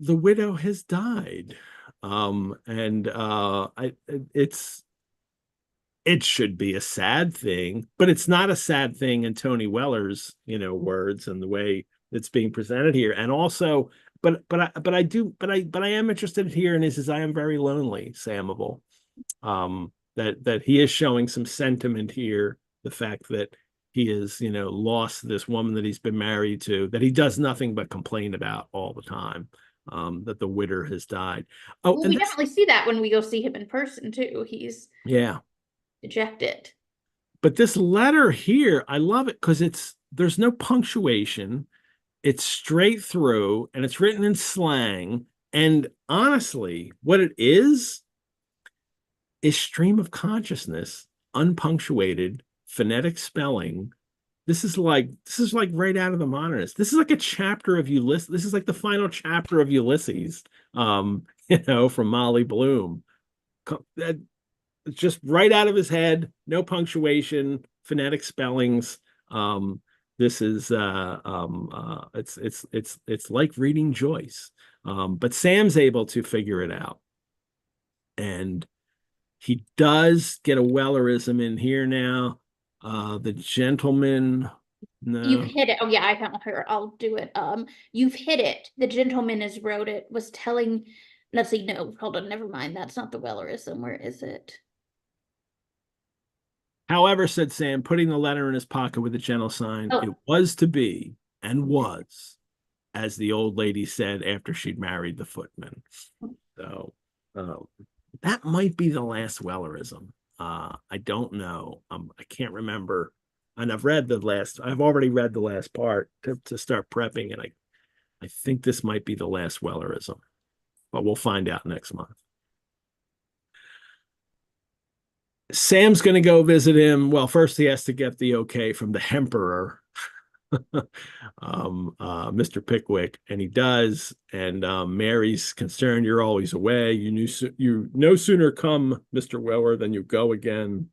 the widow has died. It should be a sad thing, but it's not a sad thing in Tony Weller's, words and the way it's being presented here. And also, but I am interested here in this, is I am very lonely, Samable. that he is showing some sentiment here. The fact that he has, lost this woman that he's been married to, that he does nothing but complain about all the time, that the widder has died. Oh, Well, and we this, definitely see that when we go see him in person too. He's yeah. dejected. But this letter here, I love it because there's no punctuation. It's straight through and it's written in slang. And honestly, what it is stream of consciousness, unpunctuated, phonetic spelling. This is like right out of the modernist. This is like a chapter of Ulysses. This is like the final chapter of Ulysses, from Molly Bloom. Just right out of his head, no punctuation, phonetic spellings. This is it's like reading Joyce. But Sam's able to figure it out. And he does get a Wellerism in here now. The gentleman, You've no. hit it. Oh yeah, I found her. I'll do it. You've hit it. The gentleman as wrote it was telling. Let's see. No, hold on. Never mind. That's not the Wellerism. Where is it? However, said Sam, putting the letter in his pocket with a gentle sign, Oh, it was to be and was, as the old lady said after she'd married the footman. So uh, that might be the last Wellerism. I don't know. I can't remember. And I've already read the last part to start prepping, and I think this might be the last Wellerism, but we'll find out next month. Sam's going to go visit him. Well, first he has to get the okay from the Emperor, Mr. Pickwick, and he does. And Mary's concerned. You're always away. You no sooner come, Mr. Weller, than you go again.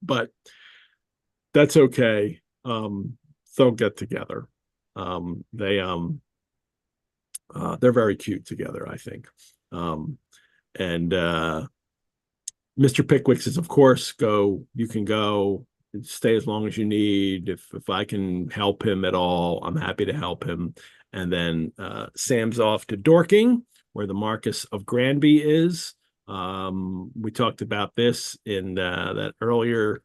But that's okay. They'll get together. They're very cute together, I think. And Mr. Pickwick says, of course, you can go, stay as long as you need. If I can help him at all, I'm happy to help him. And then Sam's off to Dorking, where the Marquis of Granby is. We talked about this in that earlier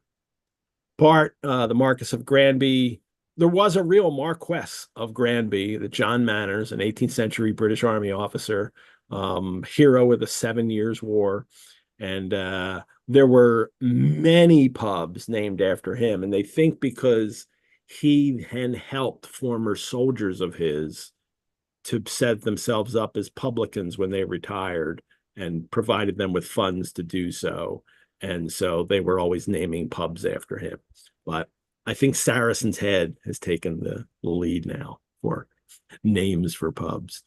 part. The Marquis of Granby, there was a real Marquess of Granby, the John Manners, an 18th century British Army officer, hero of the 7 Years' War. And there were many pubs named after him. And they think because he had helped former soldiers of his to set themselves up as publicans when they retired and provided them with funds to do so. And so they were always naming pubs after him. But I think Saracen's Head has taken the lead now for names for pubs.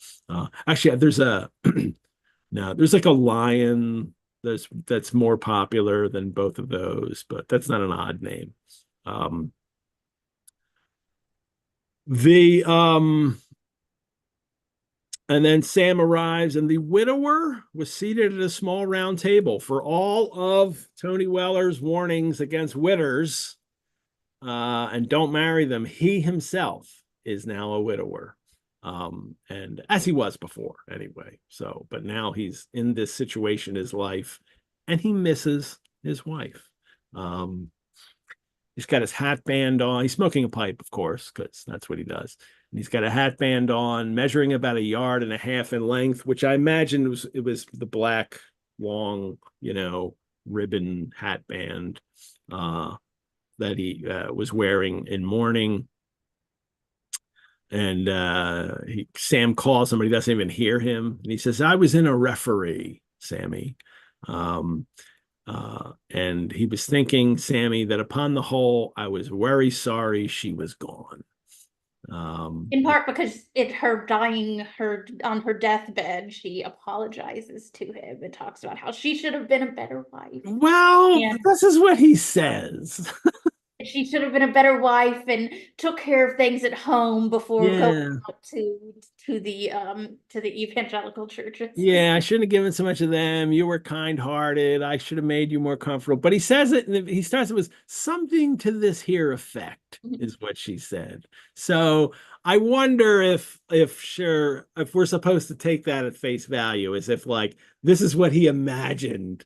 Actually, there's like a Lion that's more popular than both of those, but that's not an odd name. And then Sam arrives, and the widower was seated at a small round table. For all of Tony Weller's warnings against widders and don't marry them, he himself is now a widower. And as he was before anyway. So, but now he's in this situation in his life and he misses his wife. He's got his hat band on. He's smoking a pipe, of course, because that's what he does. And he's got a hat band on, measuring about 1.5 yards in length, which I imagine was the black, long, ribbon hat band that he was wearing in mourning. And Sam calls him, but he doesn't even hear him. And he says, I was in a referee, Sammy. And he was thinking, Sammy, that upon the whole, I was very sorry she was gone. In part because on her deathbed, she apologizes to him and talks about how she should have been a better wife. Well, And this is what he says. she should have been a better wife and took care of things at home before going out to the evangelical churches. Yeah, I shouldn't have given so much of them. You were kind-hearted. I should have made you more comfortable. But he says it, and he starts it with something to this here effect, is what she said. So I wonder if we're supposed to take that at face value, as if like this is what he imagined,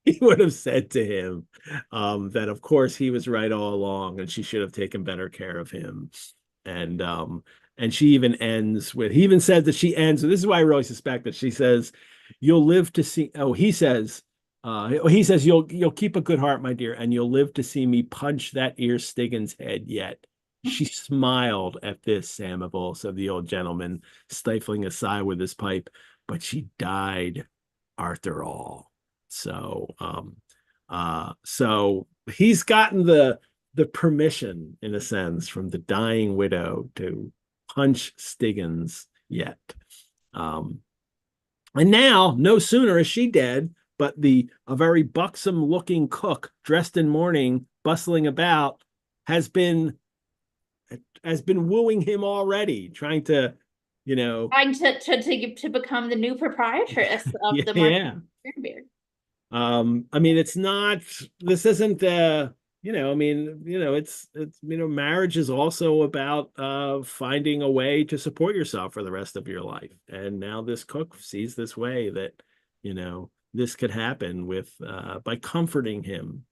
he would have said to him that of course he was right all along and she should have taken better care of him. And she even ends with, he even said that she ends, and this is why I really suspect that she says, "You'll live to see," oh, he says, "You'll keep a good heart, my dear, and you'll live to see me punch that ear Stiggins' head yet." She smiled at this, Samivel, said the old gentleman, stifling a sigh with his pipe, "but she died after all." So so he's gotten the permission, in a sense, from the dying widow to punch Stiggins yet. And now, no sooner is she dead, but a very buxom looking cook dressed in mourning, bustling about, has been wooing him already, trying to, Trying to become the new proprietress of the Marquis yeah. of Cranberry. I mean, it's not, this isn't I mean, marriage is also about finding a way to support yourself for the rest of your life. And now this cook sees this way that, this could happen with by comforting him.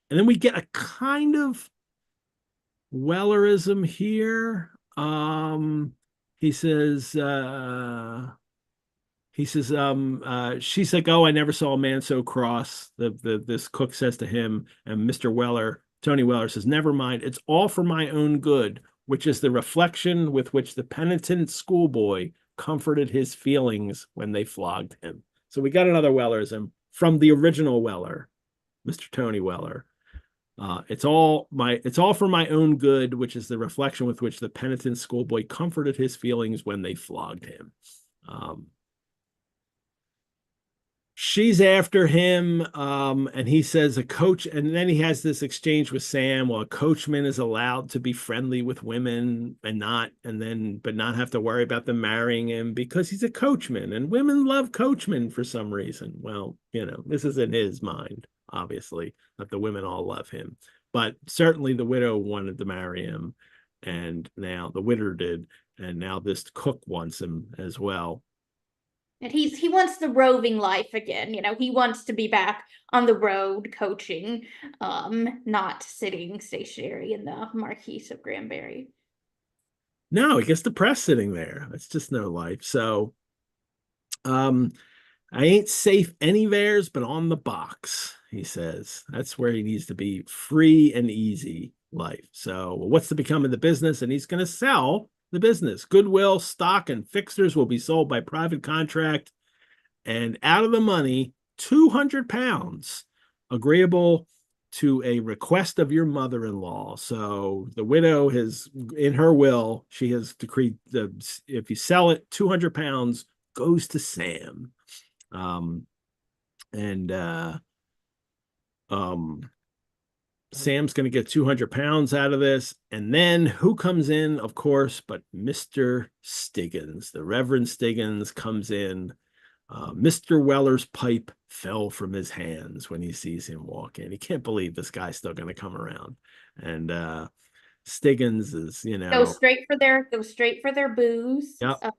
And then we get a kind of Wellerism here. He says, she's like, "Oh, I never saw a man so cross." This cook says to him, and Mr. Weller, Tony Weller, says, "Never mind, it's all for my own good," which is the reflection with which the penitent schoolboy comforted his feelings when they flogged him. So we got another Wellerism from the original Weller, Mr. Tony Weller. It's all for my own good, which is the reflection with which the penitent schoolboy comforted his feelings when they flogged him. She's after him, and he says a coach, and then he has this exchange with Sam. Well, a coachman is allowed to be friendly with women but not have to worry about them marrying him because he's a coachman, and women love coachmen for some reason. Well, this is in his mind, obviously, that the women all love him, but certainly the widow wanted to marry him, and now the widow did, and now this cook wants him as well. And he wants the roving life again. He wants to be back on the road coaching, not sitting stationary in the Marquis of Granbury. No, he gets depressed sitting there. It's just no life. So, I ain't safe anywheres but on the box, he says. That's where he needs to be, free and easy life. So, what's to become of the business? And he's going to sell the business. Goodwill, stock, and fixtures will be sold by private contract. And out of the money, 200 pounds, agreeable to a request of your mother-in-law. So the widow has, in her will, she has decreed if you sell it, 200 pounds goes to Sam. Sam's going to get 200 pounds out of this. And then who comes in, of course, but Mr. Stiggins. The Reverend Stiggins comes in. Mr. Weller's pipe fell from his hands when he sees him walk in. He can't believe this guy's still going to come around. And Stiggins is, Go straight for their booze. Yep.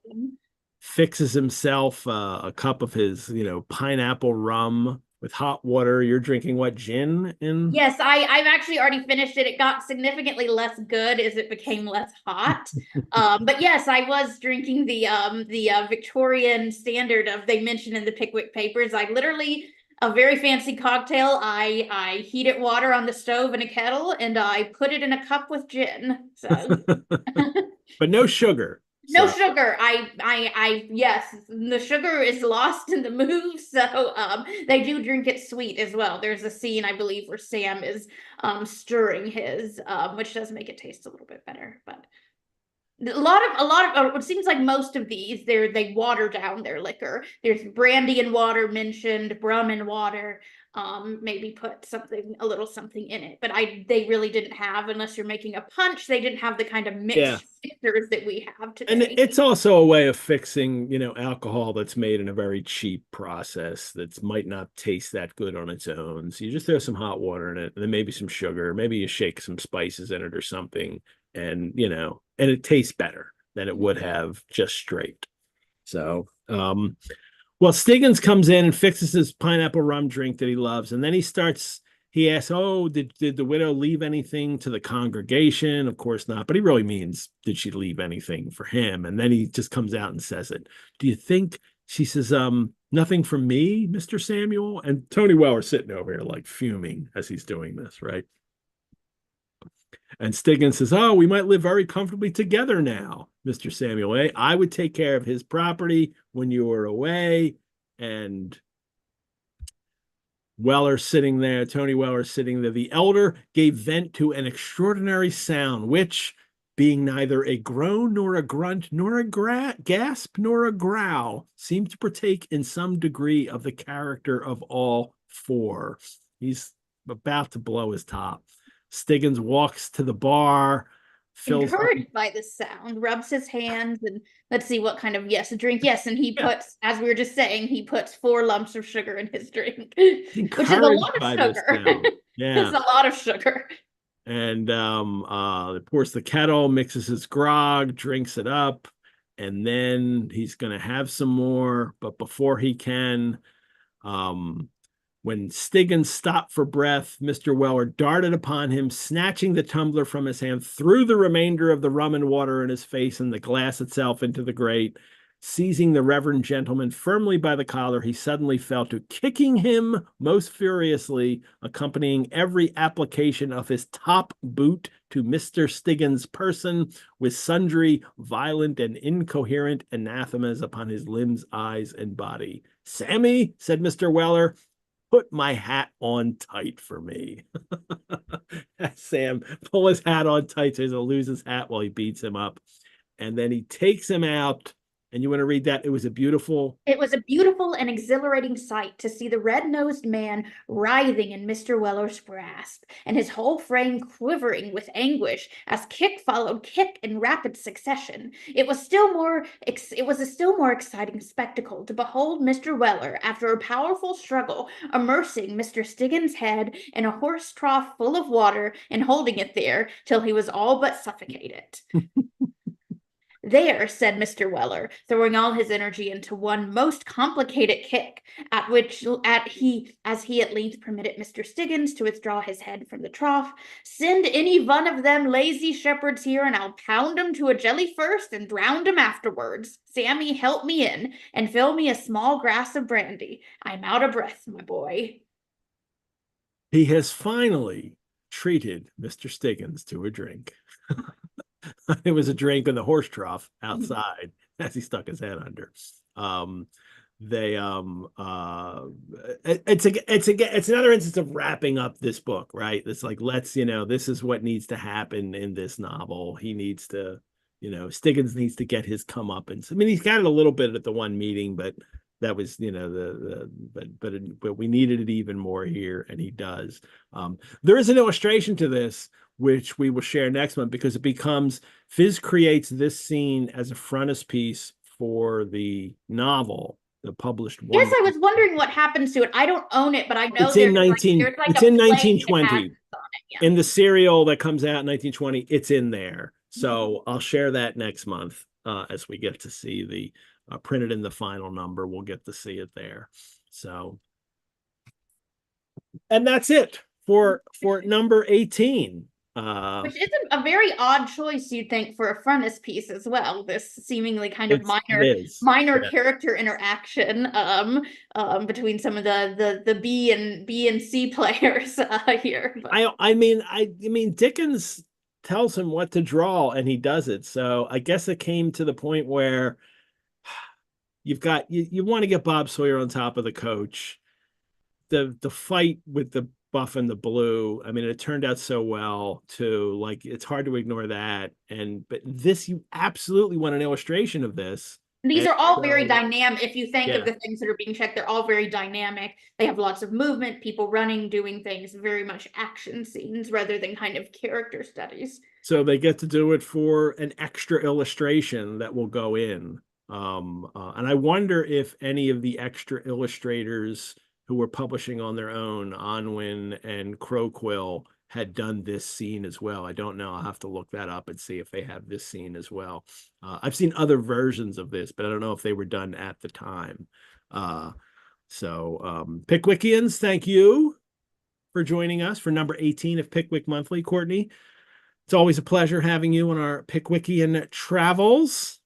Fixes himself a cup of his, pineapple rum with hot water. You're drinking what, gin? Yes, I've actually already finished it. It got significantly less good as it became less hot. But yes, I was drinking the Victorian standard of, they mentioned in the Pickwick Papers. I literally, a very fancy cocktail. I heated water on the stove in a kettle and I put it in a cup with gin. So but no sugar. No sugar. Yes, the sugar is lost in the move. So they do drink it sweet as well. There's a scene, I believe, where Sam is stirring his, which does make it taste a little bit better. But a lot of it seems like most of these they water down their liquor. There's brandy and water mentioned, rum and water. Maybe put a little something in it, but they really didn't have, unless you're making a punch, they didn't have the kind of mixed fixtures that we have today. And it's also a way of fixing, alcohol that's made in a very cheap process that might not taste that good on its own. So you just throw some hot water in it, and then maybe some sugar, maybe you shake some spices in it or something, and and it tastes better than it would have just straight. So Well, Stiggins comes in and fixes his pineapple rum drink that he loves, and then he asks, "Oh, did the widow leave anything to the congregation?" Of course not, but he really means, did she leave anything for him? And then he just comes out and says it. Do you think, she says, nothing for me, Mr. Samuel? And Tony Weller's sitting over here like fuming as he's doing this, right? And Stiggins says, "Oh, we might live very comfortably together now, Mr. Samuel. I would take care of his property when you were away." And Weller sitting there, Tony Weller sitting there. The elder gave vent to an extraordinary sound, which, being neither a groan nor a grunt, nor a gasp nor a growl, seemed to partake in some degree of the character of all four. He's about to blow his top. Stiggins walks to the bar, fills up. Encouraged by this sound, rubs his hands, and let's see what kind of, yes, a drink. Yes, and he Yeah, puts, as we were just saying, he puts 4 lumps of sugar in his drink, which is a encouraged lot of by this sugar. sound. It's Yeah. a lot of sugar. And pours the kettle, mixes his grog, drinks it up, and then he's gonna have some more. But before he can, um, when Stiggins stopped for breath, Mr. Weller darted upon him, snatching the tumbler from his hand, threw the remainder of the rum and water in his face and the glass itself into the grate. Seizing the reverend gentleman firmly by the collar, he suddenly fell to kicking him most furiously, accompanying every application of his top boot to Mr. Stiggins' person with sundry violent and incoherent anathemas upon his limbs, eyes, and body. "Sammy," said Mr. Weller, "put my hat on tight for me." Sam, pull his hat on tight so he doesn't lose his hat while he beats him up. And then he takes him out. And you want to read that? It was a beautiful. It was a beautiful and exhilarating sight to see the red-nosed man writhing in Mr. Weller's grasp, and his whole frame quivering with anguish as kick followed kick in rapid succession. It was a still more exciting spectacle to behold Mr. Weller, after a powerful struggle, immersing Mr. Stiggins' head in a horse trough full of water and holding it there till he was all but suffocated. "There," said Mr. Weller, throwing all his energy into one most complicated kick, as he at length permitted Mr. Stiggins to withdraw his head from the trough. "Send any one of them lazy shepherds here, and I'll pound 'em to a jelly first and drown 'em afterwards. Sammy, help me in, and fill me a small glass of brandy. I'm out of breath, my boy." He has finally treated Mr. Stiggins to a drink. It was a drink in the horse trough outside as he stuck his head under. They it's another instance of wrapping up this book, right? It's like, this is what needs to happen in this novel. He needs to, Stiggins needs to get his comeuppance. I mean, he's got it a little bit at the one meeting, but that was, but we needed it even more here, and he does. There is an illustration to this, which we will share next month, because it becomes, Fizz creates this scene as a frontispiece for the novel, the published one. Yes, I was wondering what happens to it. I don't own it, but I know It's in 19, there's like it's a in plate that 1920. has it on it, yeah. In the serial that comes out in 1920, it's in there. So I'll share that next month as we get to see the printed in the final number. We'll get to see it there. So, and that's it for number 18. Which isn't a very odd choice, you'd think, for a frontispiece as well. This seemingly kind of minor character interaction between some of the B and C players here. But. I mean Dickens tells him what to draw, and he does it. So I guess it came to the point where you've got you want to get Bob Sawyer on top of the coach. The fight with the buff and the blue, I mean, it turned out so well too. Like, it's hard to ignore that. But this, you absolutely want an illustration of this. These are all very dynamic. If you think of the things that are being checked, they're all very dynamic. They have lots of movement, people running, doing things, very much action scenes rather than kind of character studies. So they get to do it for an extra illustration that will go in. And I wonder if any of the extra illustrators who were publishing on their own, Unwin and Crowquill, had done this scene as well. I don't know. I'll have to look that up and see if they have this scene as well. I've seen other versions of this, but I don't know if they were done at the time. Pickwickians, thank you for joining us for number 18 of Pickwick Monthly. Courtney, it's always a pleasure having you on our Pickwickian travels.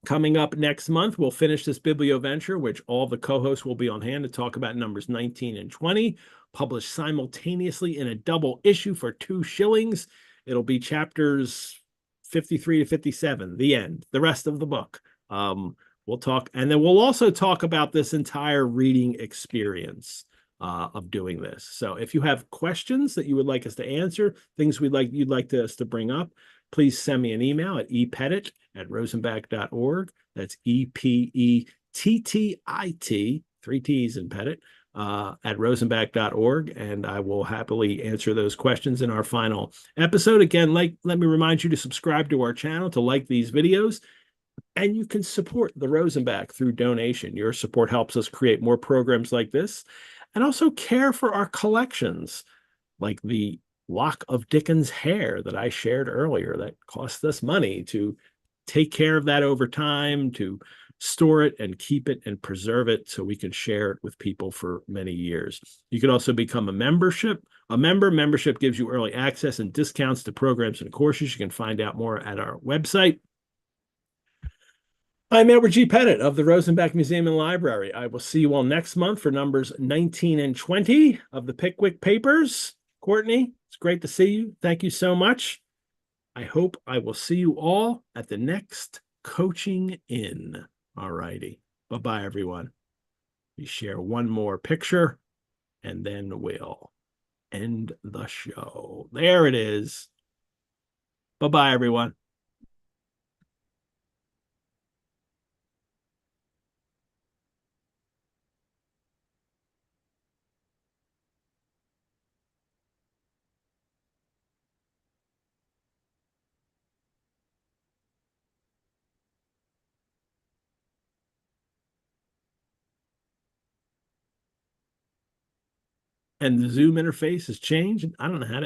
Coming up next month, we'll finish this biblioventure, which all the co-hosts will be on hand to talk about numbers 19 and 20, published simultaneously in a double issue for 2 shillings. It'll be chapters 53 to 57, the end, the rest of the book. We'll talk, and then we'll also talk about this entire reading experience of doing this. So if you have questions that you would like us to answer, things you'd like us to bring up, please send me an email at epettit@rosenbach.org. That's EPETTIT, 3 T's in Pettit, at rosenbach.org, and I will happily answer those questions in our final episode. Again, let me remind you to subscribe to our channel, to like these videos, and you can support the Rosenbach through donation. Your support helps us create more programs like this and also care for our collections, like the lock of Dickens hair that I shared earlier that cost us money to take care of that over time, to store it and keep it and preserve it so we can share it with people for many years. You can also become a member. Membership gives you early access and discounts to programs and courses. You can find out more at our website. I'm Edward G. Pettit of the Rosenbach Museum and Library. I will see you all next month for numbers 19 and 20 of the Pickwick Papers. Courtney, it's great to see you. Thank you so much. I hope I will see you all at the next coaching in. All righty. Bye-bye, everyone. We share one more picture, and then we'll end the show. There it is. Bye-bye, everyone. And the Zoom interface has changed. I don't know how to